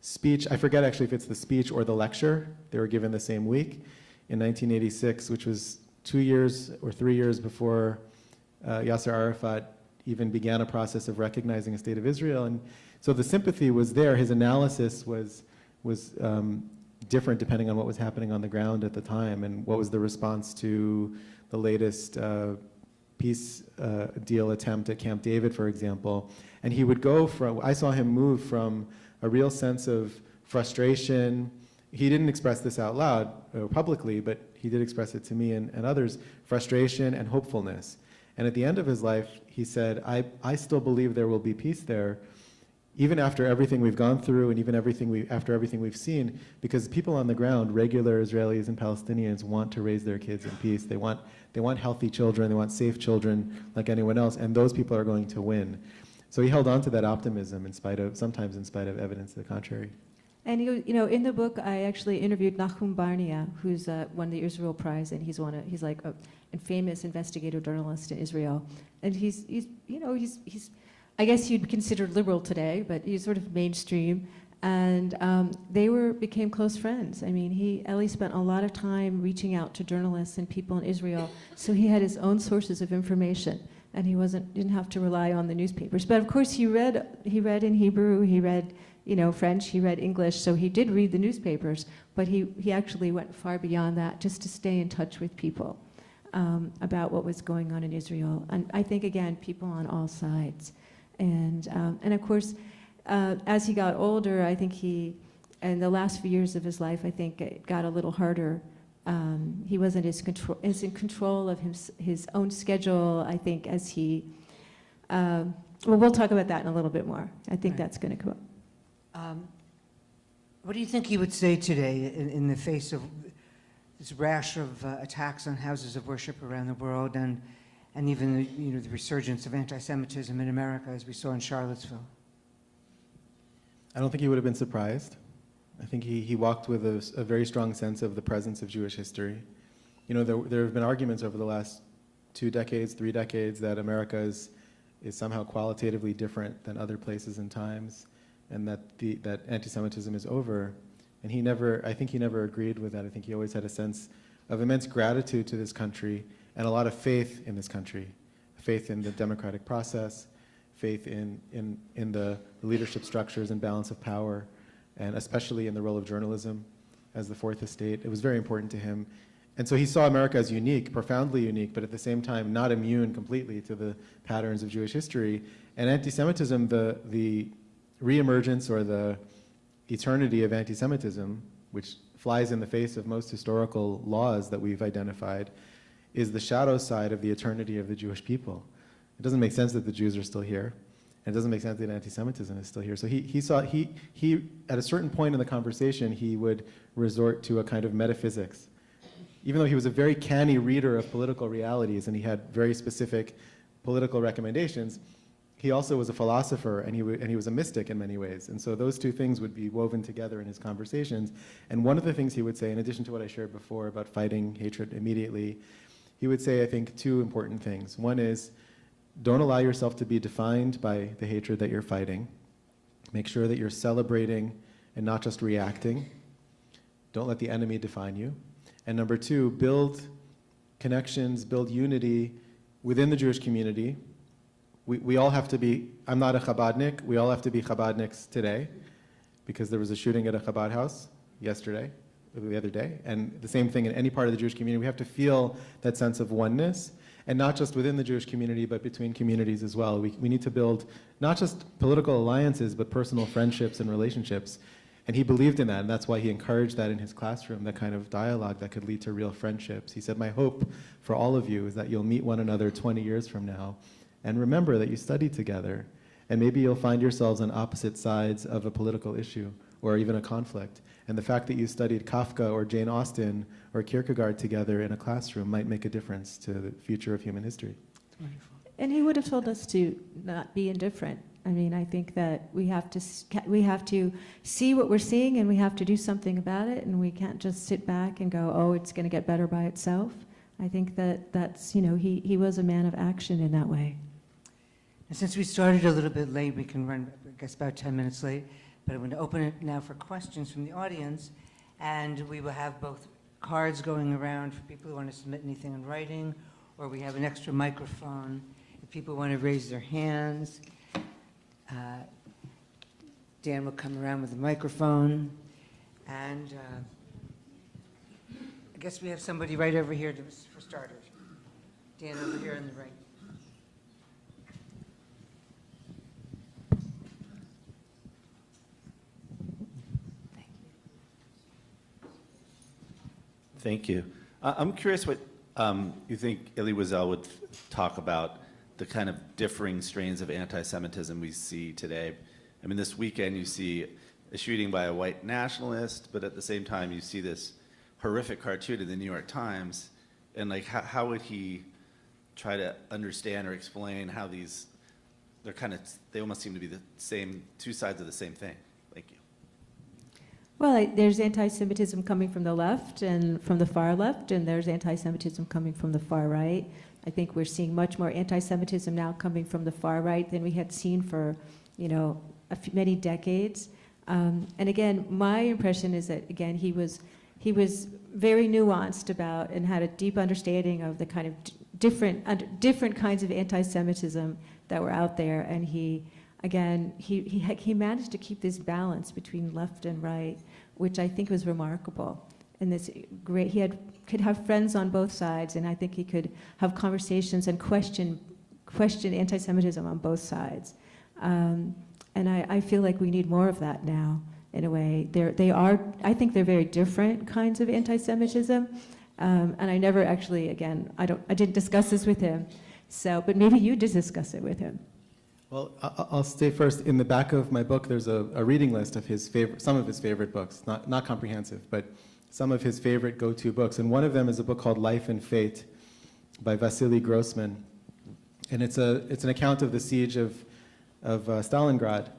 speech. I forget actually if it's the speech or the lecture. They were given the same week in 1986, which was 2 years or 3 years before Yasser Arafat even began a process of recognizing a state of Israel. And so the sympathy was there. His analysis was different depending on what was happening on the ground at the time and what was the response to the latest peace deal attempt at Camp David, for example. And he would go from, I saw him move from a real sense of frustration. He didn't express this out loud publicly, but he did express it to me and others, frustration and hopefulness. And at the end of his life, he said, I still believe there will be peace there, even after everything we've gone through and even after everything we've seen, because people on the ground, regular Israelis and Palestinians, want to raise their kids in peace. They want healthy children, they want safe children like anyone else, and those people are going to win. So he held on to that optimism sometimes in spite of evidence to the contrary. And in the book, I actually interviewed Nahum Barnea, who's won the Israel Prize, and he's like a famous investigative journalist in Israel. And he's I guess you'd consider liberal today, but he's sort of mainstream. And they became close friends. I mean, Elie spent a lot of time reaching out to journalists and people in Israel, so he had his own sources of information, and he didn't have to rely on the newspapers. But of course, he read in Hebrew, he read French, he read English, so he did read the newspapers, but he actually went far beyond that just to stay in touch with people about what was going on in Israel. And I think, again, people on all sides. And of course, as he got older, I think in the last few years of his life, I think it got a little harder. He wasn't as in control of his own schedule, I think, as he, we'll talk about that in a little bit more. I think that's going to come up. What do you think he would say today in the face of this rash of attacks on houses of worship around the world and even the resurgence of anti-Semitism in America, as we saw in Charlottesville? I don't think he would have been surprised. I think he walked with a very strong sense of the presence of Jewish history. There have been arguments over the last 2 decades, 3 decades, that America is somehow qualitatively different than other places and times, and that anti-Semitism is over. And I think he never agreed with that. I think he always had a sense of immense gratitude to this country and a lot of faith in this country, faith in the democratic process, faith in the leadership structures and balance of power, and especially in the role of journalism as the fourth estate. It was very important to him. And so he saw America as unique, profoundly unique, but at the same time not immune completely to the patterns of Jewish history. And anti-Semitism, the reemergence or the eternity of anti-Semitism, which flies in the face of most historical laws that we've identified, is the shadow side of the eternity of the Jewish people. It doesn't make sense that the Jews are still here, and it doesn't make sense that anti-Semitism is still here. So he at a certain point in the conversation, he would resort to a kind of metaphysics. Even though he was a very canny reader of political realities and he had very specific political recommendations, he also was a philosopher and he was a mystic in many ways. And so those two things would be woven together in his conversations. And one of the things he would say, in addition to what I shared before about fighting hatred immediately, he would say, I think, 2 important things. One is, don't allow yourself to be defined by the hatred that you're fighting. Make sure that you're celebrating and not just reacting. Don't let the enemy define you. And number 2, build connections, build unity within the Jewish community. We all have to be, I'm not a Chabadnik, we all have to be Chabadniks today, because there was a shooting at a Chabad house the other day, and the same thing in any part of the Jewish community. We have to feel that sense of oneness, and not just within the Jewish community, but between communities as well. We need to build not just political alliances, but personal friendships and relationships. And he believed in that, and that's why he encouraged that in his classroom, that kind of dialogue that could lead to real friendships. He said, my hope for all of you is that you'll meet one another 20 years from now, and remember that you studied together, and maybe you'll find yourselves on opposite sides of a political issue, or even a conflict. And the fact that you studied Kafka or Jane Austen or Kierkegaard together in a classroom might make a difference to the future of human history. Wonderful. And he would have told us to not be indifferent. I mean, I think that we have to see what we're seeing, and we have to do something about it, and we can't just sit back and go, oh, it's going to get better by itself. I think that's, he was a man of action in that way. And since we started a little bit late, we can run, I guess, about 10 minutes late, but I'm going to open it now for questions from the audience, and we will have both cards going around for people who want to submit anything in writing, or we have an extra microphone if people want to raise their hands. Dan will come around with the microphone, and I guess we have somebody right over here for starters. Dan over here on the right. Thank you. I'm curious what you think Elie Wiesel would talk about the kind of differing strains of anti-Semitism we see today. I mean, this weekend you see a shooting by a white nationalist, but at the same time you see this horrific cartoon in the New York Times, and like how would he try to understand or explain how they almost seem to be the same, two sides of the same thing? Thank you. Well, there's anti-Semitism coming from the left and from the far left, and there's anti-Semitism coming from the far right. I think we're seeing much more anti-Semitism now coming from the far right than we had seen for, many decades. And again, my impression is that, again, he was very nuanced about and had a deep understanding of the kind of different kinds of anti-Semitism that were out there, and he managed to keep this balance between left and right, which I think was remarkable. And this great, could have friends on both sides, and I think he could have conversations and question anti-Semitism on both sides. And I feel like we need more of that now, in a way. I think they're very different kinds of anti-Semitism, and I never actually, again, I didn't discuss this with him, but maybe you did discuss it with him. Well, I'll say first, in the back of my book, there's a reading list of some of his favorite books, not comprehensive, but some of his favorite go-to books. And one of them is a book called Life and Fate by Vasily Grossman. And it's an account of the siege of Stalingrad.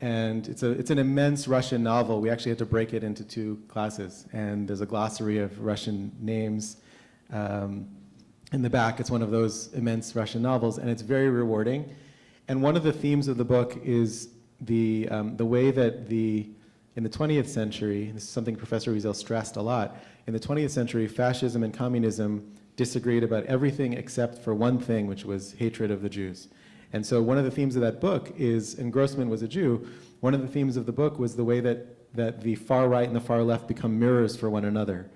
And it's an immense Russian novel. We actually had to break it into 2 classes. And there's a glossary of Russian names in the back. It's one of those immense Russian novels, and it's very rewarding. And one of the themes of the book is the way that in the 20th century, this is something Professor Wiesel stressed a lot, in the 20th century, fascism and communism disagreed about everything except for one thing, which was hatred of the Jews. And so one of the themes of that book is, and Grossman was a Jew, one of the themes of the book was the way that the far right and the far left become mirrors for one another.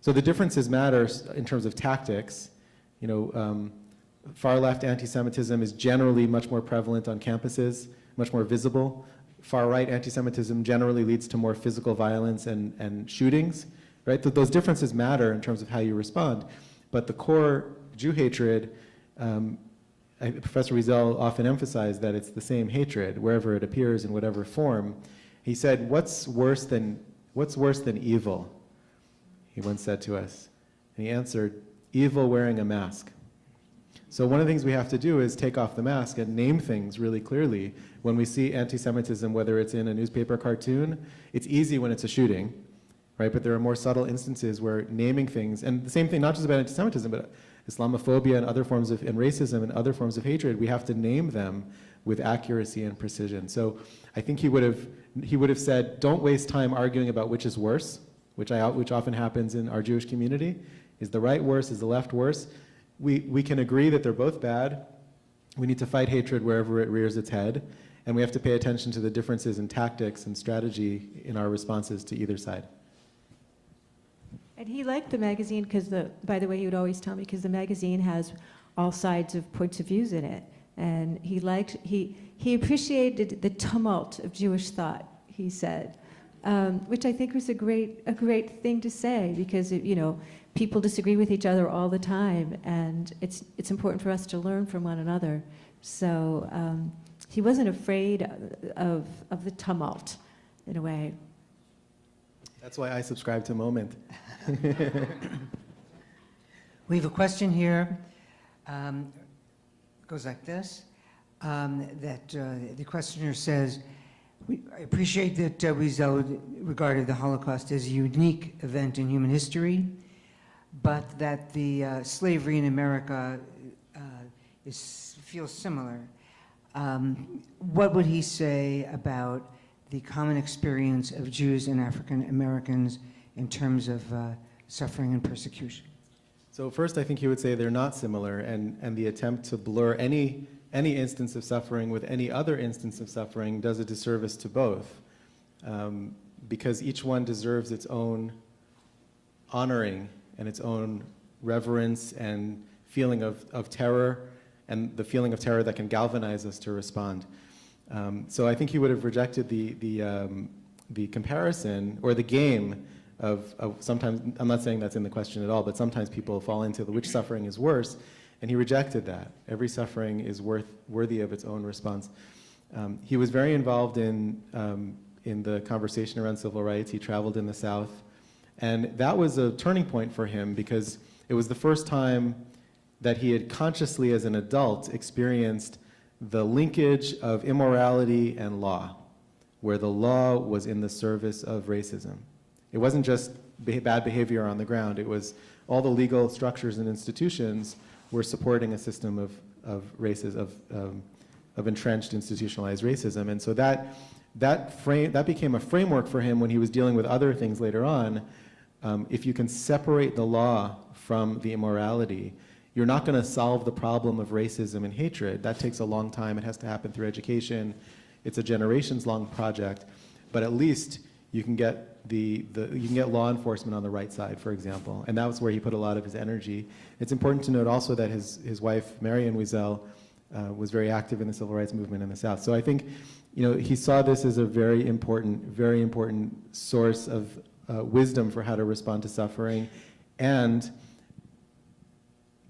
So the differences matter in terms of tactics. Far left anti-Semitism is generally much more prevalent on campuses, much more visible. Far right anti-Semitism generally leads to more physical violence and shootings, right? So those differences matter in terms of how you respond. But the core Jew hatred, Professor Wiesel often emphasized that it's the same hatred wherever it appears in whatever form. He said, what's worse than evil? He once said to us. And he answered, evil wearing a mask. So one of the things we have to do is take off the mask and name things really clearly. When we see anti-Semitism, whether it's in a newspaper cartoon, it's easy when it's a shooting, right? But there are more subtle instances where naming things, and the same thing, not just about anti-Semitism, but Islamophobia and other forms of, and racism and other forms of hatred, we have to name them with accuracy and precision. So I think he would have said, don't waste time arguing about which is worse, which often happens in our Jewish community. Is the right worse? Is the left worse? We can agree that they're both bad. We need to fight hatred wherever it rears its head, and we have to pay attention to the differences in tactics and strategy in our responses to either side. And he liked the magazine because, by the way, he would always tell me, because the magazine has all sides of points of views in it. And he appreciated the tumult of Jewish thought, he said, which I think was a great thing to say, because people disagree with each other all the time, and it's important for us to learn from one another. So he wasn't afraid of the tumult, in a way. That's why I subscribe to Moment. We have a question here. Goes like this. The questioner says, I appreciate that Wiesel regarded the Holocaust as a unique event in human history, but that the slavery in America feels similar. what would he say about the common experience of Jews and African Americans in terms of suffering and persecution? So first, I think he would say they're not similar, and the attempt to blur any instance of suffering with any other instance of suffering does a disservice to both, because each one deserves its own honoring and its own reverence and feeling of terror, and the feeling of terror that can galvanize us to respond. So I think he would have rejected the comparison or the game of sometimes, I'm not saying that's in the question at all, but sometimes people fall into which suffering is worse, and he rejected that. Every suffering is worthy of its own response. He was very involved in the conversation around civil rights. He traveled in the South, and that was a turning point for him because it was the first time that he had consciously, as an adult, experienced the linkage of immorality and law, where the law was in the service of racism. It wasn't just bad behavior on the ground. It was all the legal structures and institutions were supporting a system of entrenched institutionalized racism. And so that became a framework for him when he was dealing with other things later on. If you can separate the law from the immorality, you're not going to solve the problem of racism and hatred. That takes a long time. It has to happen through education. It's a generations-long project, but at least you can get you can get law enforcement on the right side, for example, and that was where he put a lot of his energy. It's important to note also that his wife, Elie Wiesel, was very active in the civil rights movement in the South. So I think, he saw this as a very important source of wisdom for how to respond to suffering, and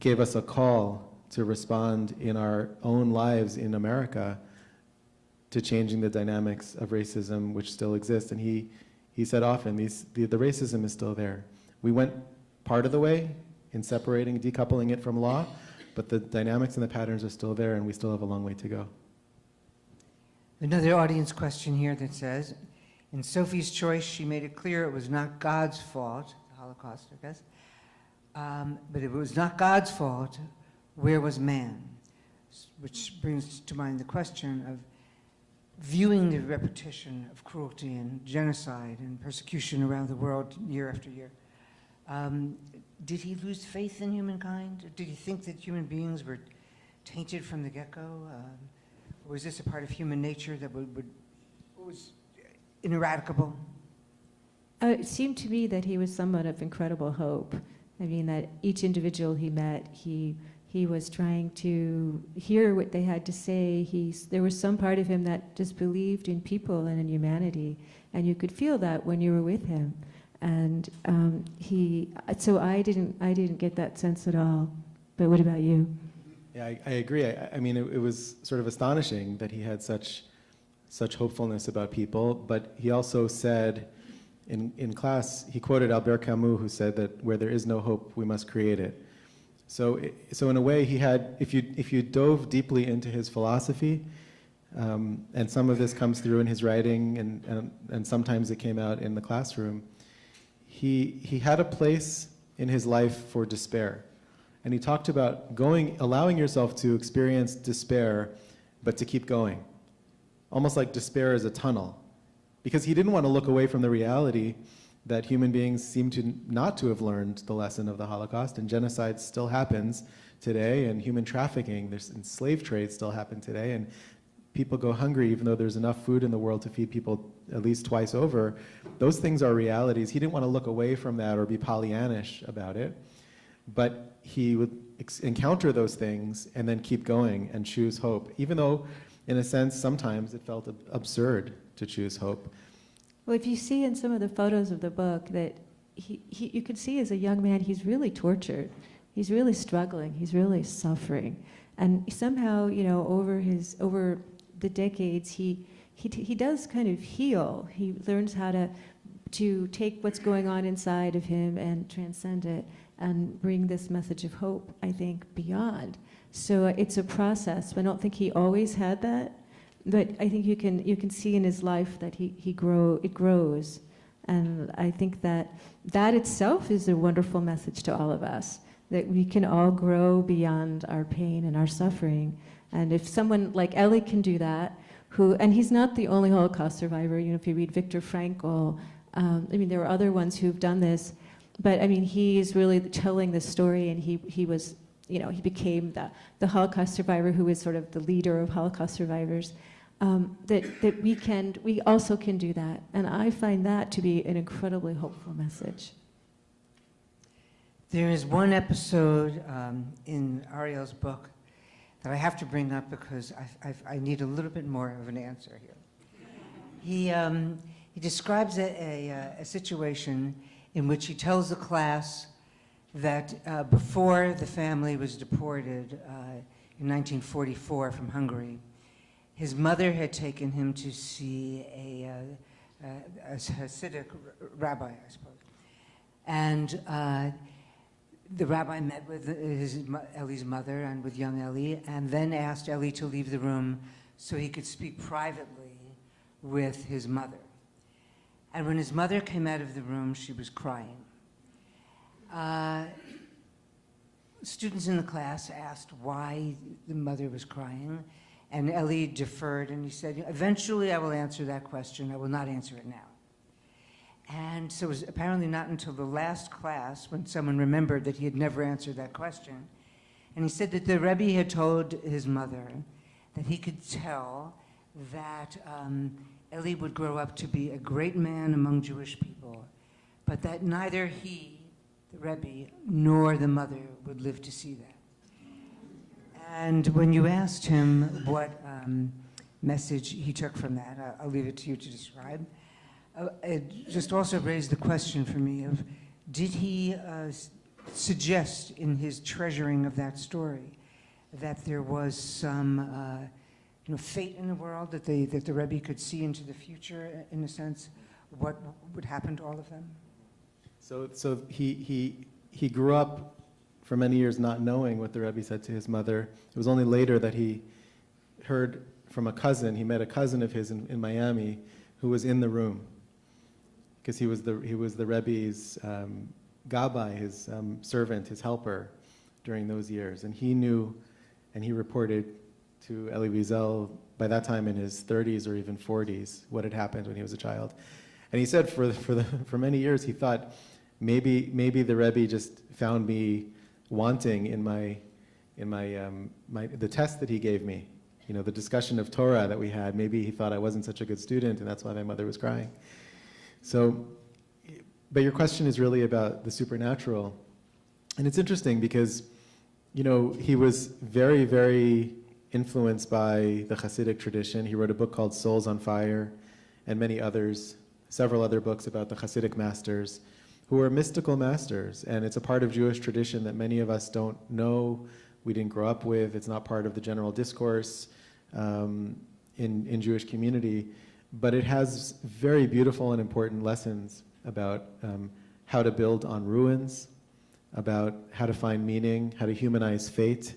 gave us a call to respond in our own lives in America to changing the dynamics of racism which still exist. And he said often, the racism is still there. We went part of the way in separating, decoupling it from law, but the dynamics and the patterns are still there, and we still have a long way to go. Another audience question here that says, in Sophie's Choice, she made it clear it was not God's fault, the Holocaust, I guess, but if it was not God's fault, where was man? Which brings to mind the question of viewing the repetition of cruelty and genocide and persecution around the world year after year. Did he lose faith in humankind? Did he think that human beings were tainted from the get-go? Or was this a part of human nature that was ineradicable? It seemed to me that he was someone of incredible hope. I mean, that each individual he met, he was trying to hear what they had to say. There was some part of him that just believed in people and in humanity, and you could feel that when you were with him. And so I didn't get that sense at all. But what about you? Yeah, I agree. I mean, it was sort of astonishing that he had such hopefulness about people, but he also said in class, he quoted Albert Camus, who said that where there is no hope, we must create it. So in a way, he had, if you dove deeply into his philosophy, and some of this comes through in his writing, and sometimes it came out in the classroom, he had a place in his life for despair. And he talked about allowing yourself to experience despair, but to keep going. Almost like despair is a tunnel. Because he didn't want to look away from the reality that human beings seem to not to have learned the lesson of the Holocaust, and genocide still happens today, and human trafficking, and slave trade still happen today, and people go hungry even though there's enough food in the world to feed people at least twice over. Those things are realities. He didn't want to look away from that or be Pollyannish about it, but he would encounter those things and then keep going and choose hope, even though, in a sense, sometimes it felt absurd to choose hope. Well, if you see in some of the photos of the book that you could see as a young man, he's really tortured. He's really struggling. He's really suffering. And somehow, over the decades, he does kind of heal. He learns how to take what's going on inside of him and transcend it and bring this message of hope, I think, beyond. So it's a process. I don't think he always had that. But I think you can see in his life that it grows, and I think that itself is a wonderful message to all of us. that we can all grow beyond our pain and our suffering. And if someone like Elie can do that, and he's not the only Holocaust survivor. You know, if you read Viktor Frankl, there were other ones who've done this, but he's really telling the story, and he was, he became the Holocaust survivor who is sort of the leader of Holocaust survivors. That we also can do that, and I find that to be an incredibly hopeful message. There is one episode in Ariel's book that I have to bring up because I need a little bit more of an answer here. He describes a situation in which he tells the class that before the family was deported in 1944 from Hungary, his mother had taken him to see a Hasidic rabbi, I suppose. And the rabbi met with Elie's mother and with young Elie, and then asked Elie to leave the room so he could speak privately with his mother. And when his mother came out of the room, she was crying. Students in the class asked why the mother was crying, and Elie deferred, and he said, eventually I will answer that question. I will not answer it now. And so it was apparently not until the last class when someone remembered that he had never answered that question. And he said that the Rebbe had told his mother that he could tell that Elie would grow up to be a great man among Jewish people, but that neither he, the Rebbe, nor the mother would live to see that. And when you asked him what message he took from that, I'll leave it to you to describe. It just also raised the question for me of, did he suggest in his treasuring of that story that there was some fate in the world, that the Rebbe could see into the future, in a sense, what would happen to all of them? So he grew up for many years not knowing what the Rebbe said to his mother. It was only later that he heard from a cousin. He met a cousin of his in Miami who was in the room, because he was the Rebbe's gabbai, his servant, his helper during those years. And he knew, and he reported to Elie Wiesel, by that time in his 30s or even 40s, what had happened when he was a child. And he said for many years he thought maybe the Rebbe just found me wanting in the test that he gave me, the discussion of Torah that we had. Maybe he thought I wasn't such a good student, and that's why my mother was crying. So, but your question is really about the supernatural. And it's interesting because, he was very, very influenced by the Hasidic tradition. He wrote a book called Souls on Fire, and many others, several other books about the Hasidic masters, who were mystical masters. And it's a part of Jewish tradition that many of us don't know, we didn't grow up with, it's not part of the general discourse in Jewish community. But it has very beautiful and important lessons about how to build on ruins, about how to find meaning, how to humanize fate,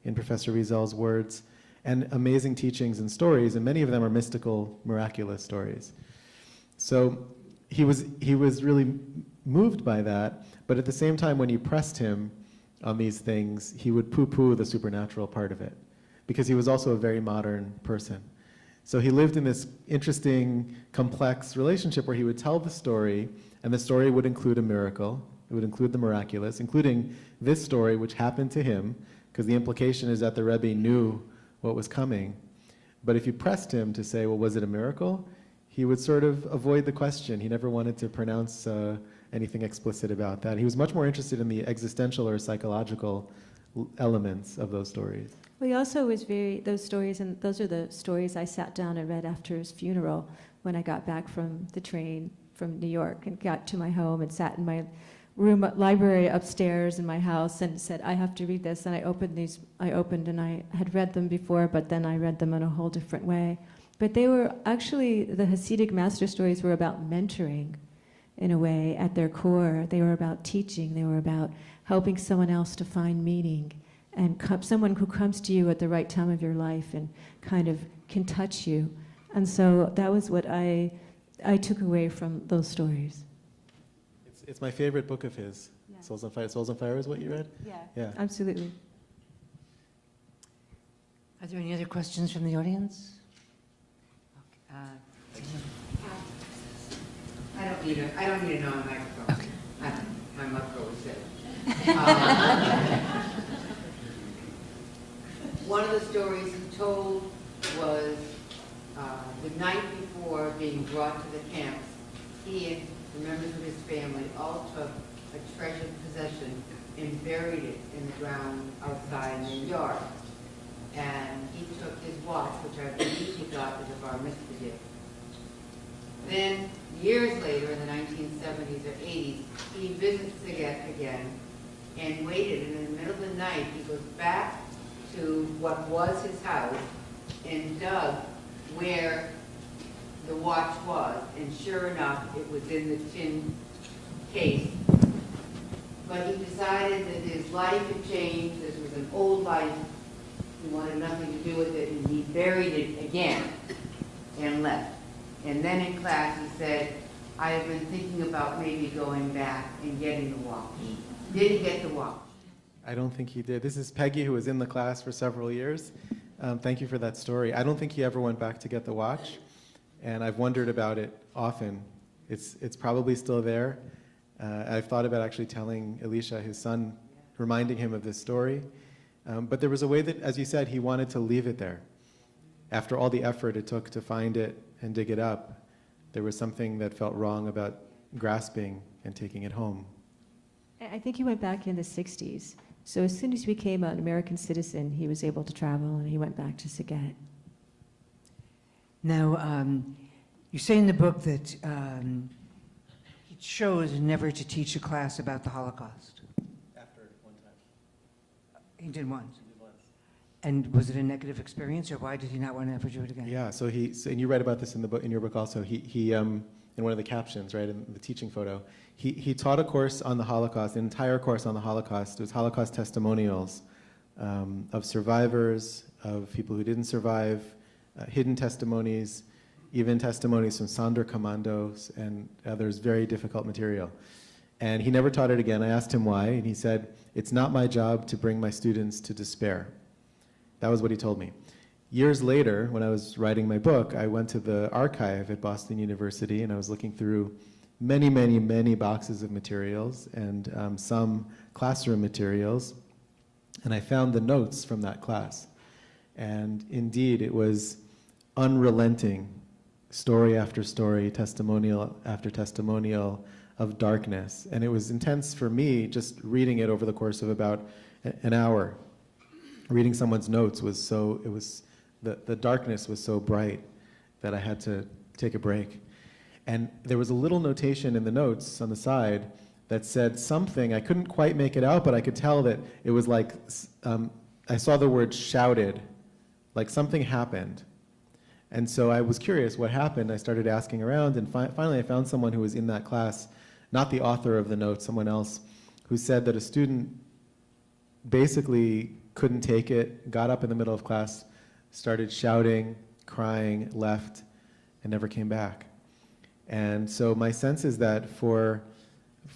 in Professor Wiesel's words, and amazing teachings and stories, and many of them are mystical, miraculous stories. So he was really moved by that, but at the same time, when you pressed him on these things, he would poo-poo the supernatural part of it, because he was also a very modern person. So he lived in this interesting, complex relationship where he would tell the story, and the story would include a miracle. It would include the miraculous, including this story, which happened to him, because the implication is that the Rebbe knew what was coming. But if you pressed him to say, well, was it a miracle? He would sort of avoid the question. He never wanted to pronounce anything explicit about that. He was much more interested in the existential or psychological elements of those stories. Well, he also was those stories, and those are the stories I sat down and read after his funeral when I got back from the train from New York and got to my home and sat in my library upstairs in my house and said, I have to read this. And I opened and I had read them before, but then I read them in a whole different way. But they were actually, the Hasidic master stories were about mentoring in a way at their core. They were about teaching. They were about helping someone else to find meaning, and someone who comes to you at the right time of your life and kind of can touch you. And so that was what I took away from those stories. It's my favorite book of his. Yeah. Souls on Fire. Souls on Fire is what you read? Yeah. Absolutely. Are there any other questions from the audience? I don't need to know a microphone. Okay. My microphone was there. One of the stories he told was the night before being brought to the camps, he and the members of his family all took a treasured possession and buried it in the ground outside in their yard. And he took his watch, which I believe he got as a bar mitzvah gift. Then, years later, in the 1970s or 80s, he visits again and waited, and in the middle of the night, he goes back to what was his house and dug where the watch was, and sure enough, it was in the tin case. But he decided that his life had changed, this was an old life, he wanted nothing to do with it, and he buried it again and left. And then in class he said, I have been thinking about maybe going back and getting the watch. Did he get the watch? I don't think he did. This is Peggy, who was in the class for several years. Thank you for that story. I don't think he ever went back to get the watch, and I've wondered about it often. It's probably still there. I've thought about actually telling Elisha, his son, reminding him of this story. But there was a way that, as you said, he wanted to leave it there. After all the effort it took to find it and dig it up, there was something that felt wrong about grasping and taking it home. I think he went back in the 60s. So as soon as he became an American citizen, he was able to travel, and he went back to Saget. Now, you say in the book that he chose never to teach a class about the Holocaust. After one time. He did once. And was it a negative experience, or why did he not want to ever do it again? Yeah, so and you write about this in the book, in your book also. He in one of the captions, right, in the teaching photo, he taught a course on the Holocaust, an entire course on the Holocaust. It was Holocaust testimonials of survivors, of people who didn't survive, hidden testimonies, even testimonies from Sonderkommandos and others, very difficult material. And he never taught it again. I asked him why, and he said, "It's not my job to bring my students to despair." That was what he told me. Years later, when I was writing my book, I went to the archive at Boston University, and I was looking through many, many, many boxes of materials and some classroom materials, and I found the notes from that class. And indeed, it was unrelenting, story after story, testimonial after testimonial of darkness. And it was intense for me just reading it over the course of about an hour. Reading someone's notes was the darkness was so bright that I had to take a break. And there was a little notation in the notes on the side that said something, I couldn't quite make it out, but I could tell that it was like, I saw the word shouted, like something happened. And so I was curious what happened. I started asking around, and finally I found someone who was in that class, not the author of the notes, someone else, who said that a student basically couldn't take it, got up in the middle of class, started shouting, crying, left, and never came back. And so my sense is that for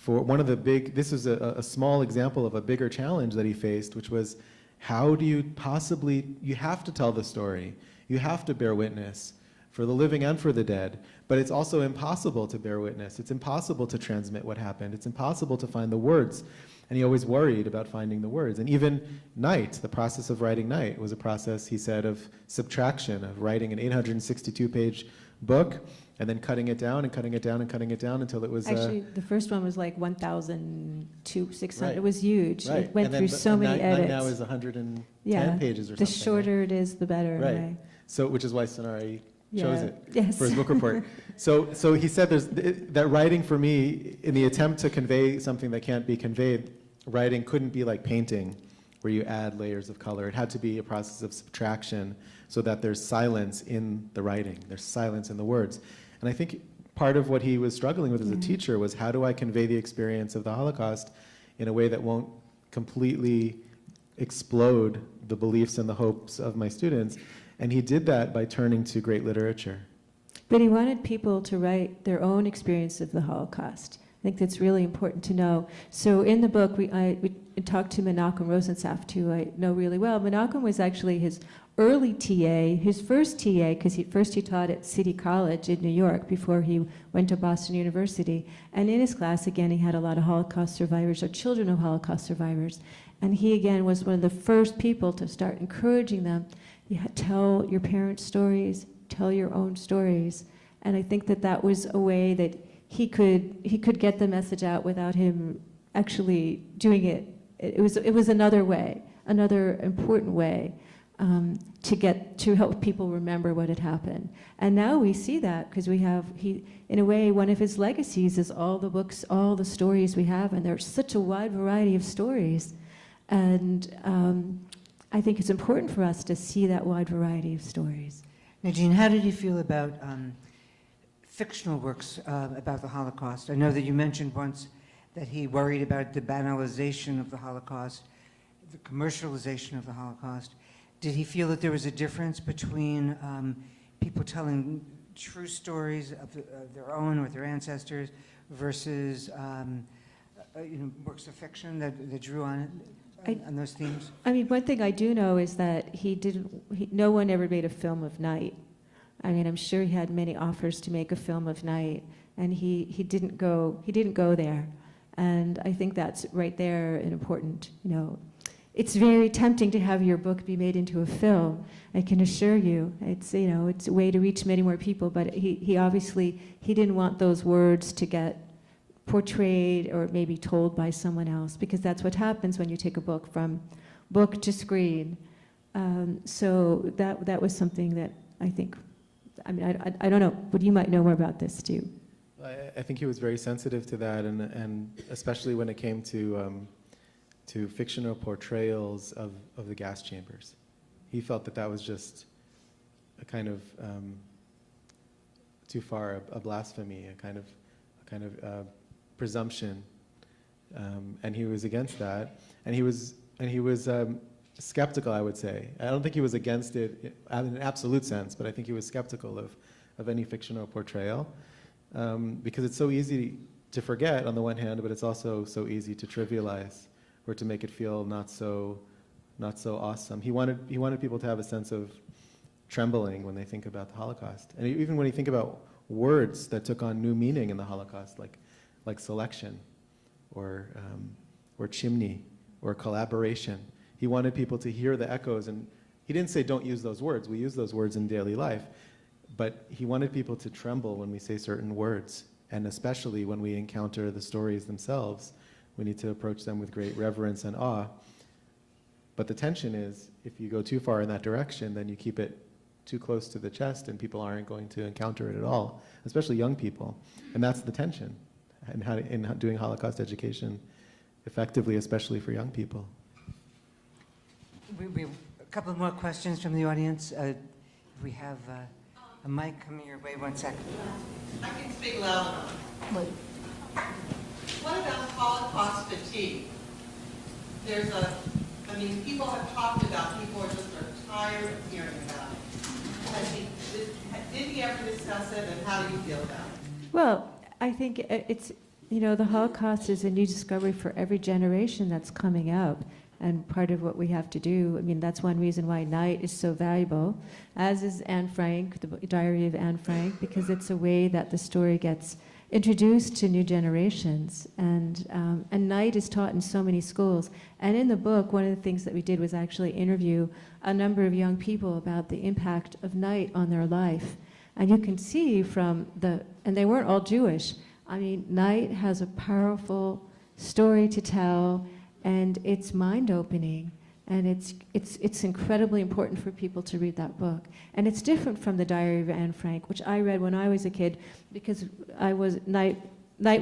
one of the big, this was a small example of a bigger challenge that he faced, which was, how do you possibly, you have to tell the story, you have to bear witness for the living and for the dead, but it's also impossible to bear witness. It's impossible to transmit what happened. It's impossible to find the words. And he always worried about finding the words. And even Night, the process of writing Night, was a process, he said, of subtraction, of writing an 862-page book, and then cutting it down and cutting it down and cutting it down until it was... Actually, the first one was like 1,600. Right. It was huge. Right. It went through so many edits. Night now is 110 pages or something. The shorter it is, the better. Right. Right. So, which is why Sonari chose it Yes. for his book report. So he said that writing for me, in the attempt to convey something that can't be conveyed, writing couldn't be like painting, where you add layers of color. It had to be a process of subtraction so that there's silence in the writing, there's silence in the words. And I think part of what he was struggling with as a teacher was, how do I convey the experience of the Holocaust in a way that won't completely explode the beliefs and the hopes of my students? And he did that by turning to great literature. But he wanted people to write their own experience of the Holocaust. I think that's really important to know. So in the book, we talked to Menachem Rosenshaft, who I know really well. Menachem was actually his early TA, his first TA, because he taught at City College in New York before he went to Boston University. And in his class, again, he had a lot of Holocaust survivors or children of Holocaust survivors. And he, again, was one of the first people to start encouraging them. Tell your parents' stories, tell your own stories. And I think that was a way that he could get the message out without him actually doing it. It was another way, another important way to help people remember what had happened. And now we see that because in a way, one of his legacies is all the books, all the stories we have, and there's such a wide variety of stories. And I think it's important for us to see that wide variety of stories. Nadine, how did you feel about fictional works about the Holocaust? I know that you mentioned once that he worried about the banalization of the Holocaust, the commercialization of the Holocaust. Did he feel that there was a difference between people telling true stories of their own or their ancestors versus works of fiction that drew on those themes? I mean, one thing I do know is that no one ever made a film of Night. I mean, I'm sure he had many offers to make a film of Night, and he didn't go there. And I think that's right there an important, it's very tempting to have your book be made into a film. I can assure you, it's a way to reach many more people. But he obviously didn't want those words to get portrayed or maybe told by someone else, because that's what happens when you take a book from book to screen. So that was something that I think. I mean, I don't know, but you might know more about this too. I think he was very sensitive to that, and especially when it came to fictional portrayals of the gas chambers. He felt that was just a kind of too far, a blasphemy, a kind of presumption, and he was against that, and he was skeptical, I would say. I don't think he was against it in an absolute sense, but I think he was skeptical of any fictional portrayal, because it's so easy to forget on the one hand, but it's also so easy to trivialize or to make it feel not so awesome. He wanted people to have a sense of trembling when they think about the Holocaust, and even when you think about words that took on new meaning in the Holocaust, like selection, or chimney, or collaboration. He wanted people to hear the echoes, and he didn't say don't use those words. We use those words in daily life, but he wanted people to tremble when we say certain words, and especially when we encounter the stories themselves, we need to approach them with great reverence and awe. But the tension is, if you go too far in that direction, then you keep it too close to the chest, and people aren't going to encounter it at all, especially young people. And that's the tension in doing Holocaust education effectively, especially for young people. We have a couple more questions from the audience. We have a mic coming your way. 1 second. I can speak loud enough. What about Holocaust fatigue? People have talked about, people are tired of hearing about it. Did he ever discuss it, and how do you feel about it? Well, I think it's, the Holocaust is a new discovery for every generation that's coming up. And part of what we have to do, that's one reason why Night is so valuable, as is Anne Frank, the Diary of Anne Frank, because it's a way that the story gets introduced to new generations. And Night is taught in so many schools. And in the book, one of the things that we did was actually interview a number of young people about the impact of Night on their life. And you can see and they weren't all Jewish. Night has a powerful story to tell, and it's mind-opening, and it's incredibly important for people to read that book. And it's different from the Diary of Anne Frank, which I read when I was a kid, because Night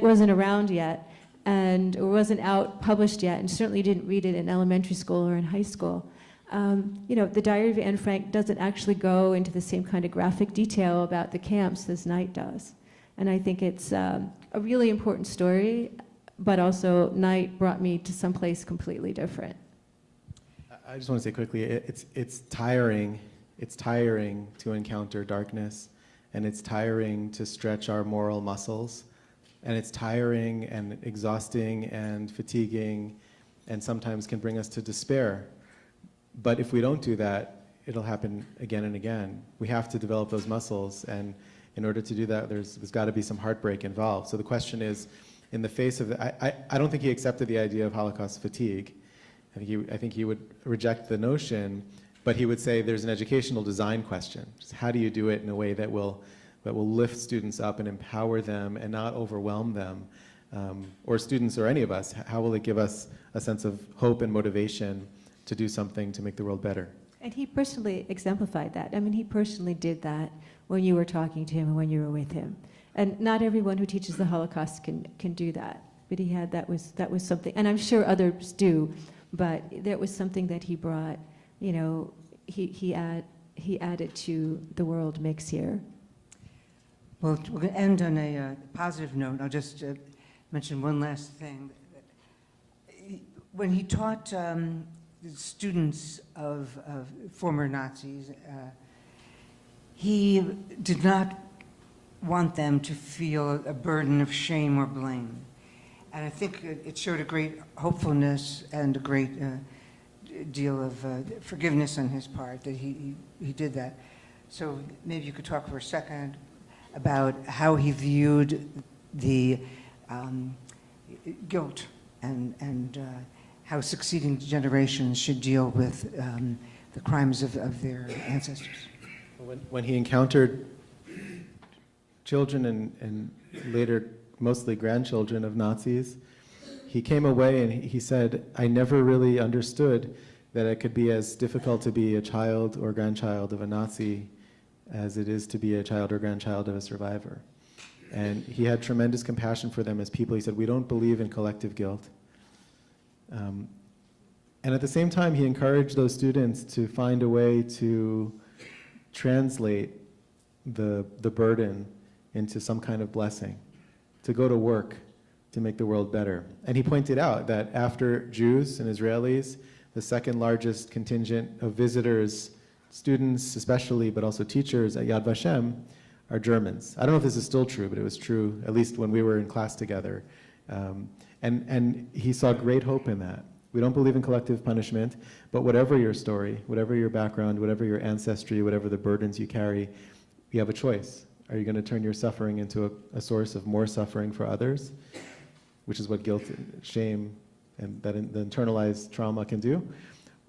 wasn't around yet, or wasn't out published yet, and certainly didn't read it in elementary school or in high school. The Diary of Anne Frank doesn't actually go into the same kind of graphic detail about the camps as Night does. And I think it's a really important story, but also Night brought me to someplace completely different. I just want to say quickly, it's tiring. It's tiring to encounter darkness, and it's tiring to stretch our moral muscles and it's tiring and exhausting and fatiguing, and sometimes can bring us to despair. But if we don't do that, it'll happen again and again. We have to develop those muscles, and in order to do that, there's got to be some heartbreak involved. So the question is, in the face of I don't think he accepted the idea of Holocaust fatigue. I think he would reject the notion, but he would say there's an educational design question. Just how do you do it in a way that will lift students up and empower them and not overwhelm them, or students or any of us? How will it give us a sense of hope and motivation to do something to make the world better? And he personally exemplified that. I mean, he personally did that when you were talking to him and when you were with him. And not everyone who teaches the Holocaust can do that. But he had, that was something, and I'm sure others do, but that was something that he brought, you know, he added to the world mix here. Well, we're going to end on a positive note. I'll just mention one last thing. When he taught students of former Nazis, he did not want them to feel a burden of shame or blame. And I think it showed a great hopefulness and a great deal of forgiveness on his part that he did that. So maybe you could talk for a second about how he viewed the guilt and how succeeding generations should deal with the crimes of their ancestors. When he encountered children and later mostly grandchildren of Nazis, he came away and he said, I never really understood that it could be as difficult to be a child or grandchild of a Nazi as it is to be a child or grandchild of a survivor. And he had tremendous compassion for them as people. He said, we don't believe in collective guilt. And at the same time, he encouraged those students to find a way to translate the burden into some kind of blessing, to go to work to make the world better. And he pointed out that after Jews and Israelis, the second largest contingent of visitors, students especially, but also teachers at Yad Vashem, are Germans. I don't know if this is still true, but it was true, at least when we were in class together. And he saw great hope in that. We don't believe in collective punishment, but whatever your story, whatever your background, whatever your ancestry, whatever the burdens you carry, you have a choice. Are you going to turn your suffering into a source of more suffering for others, which is what guilt, shame, and the internalized trauma can do?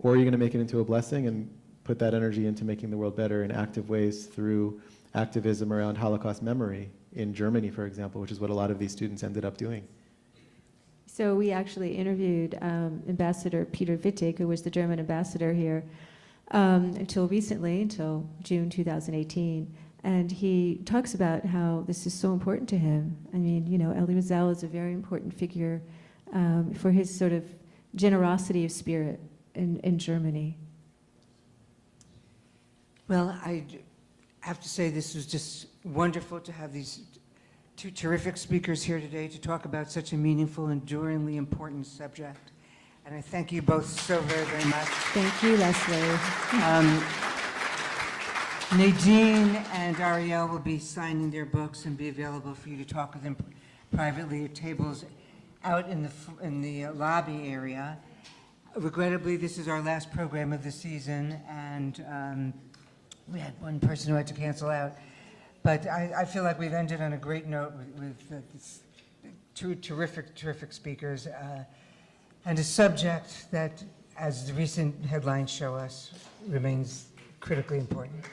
Or are you going to make it into a blessing and put that energy into making the world better in active ways through activism around Holocaust memory in Germany, for example, which is what a lot of these students ended up doing? So we actually interviewed Ambassador Peter Wittig, who was the German ambassador here until recently, until June 2018. And he talks about how this is so important to him. I mean, you know, Elie Wiesel is a very important figure for his sort of generosity of spirit in Germany. Well, I have to say this was just wonderful to have these two terrific speakers here today to talk about such a meaningful, enduringly important subject. And I thank you both so very, very much. Thank you, Leslie. Nadine and Ariel will be signing their books and be available for you to talk with them privately at tables out in the lobby area. Regrettably, this is our last program of the season, and we had one person who had to cancel out. But I feel like we've ended on a great note with two terrific speakers, and a subject that, as the recent headlines show us, remains critically important.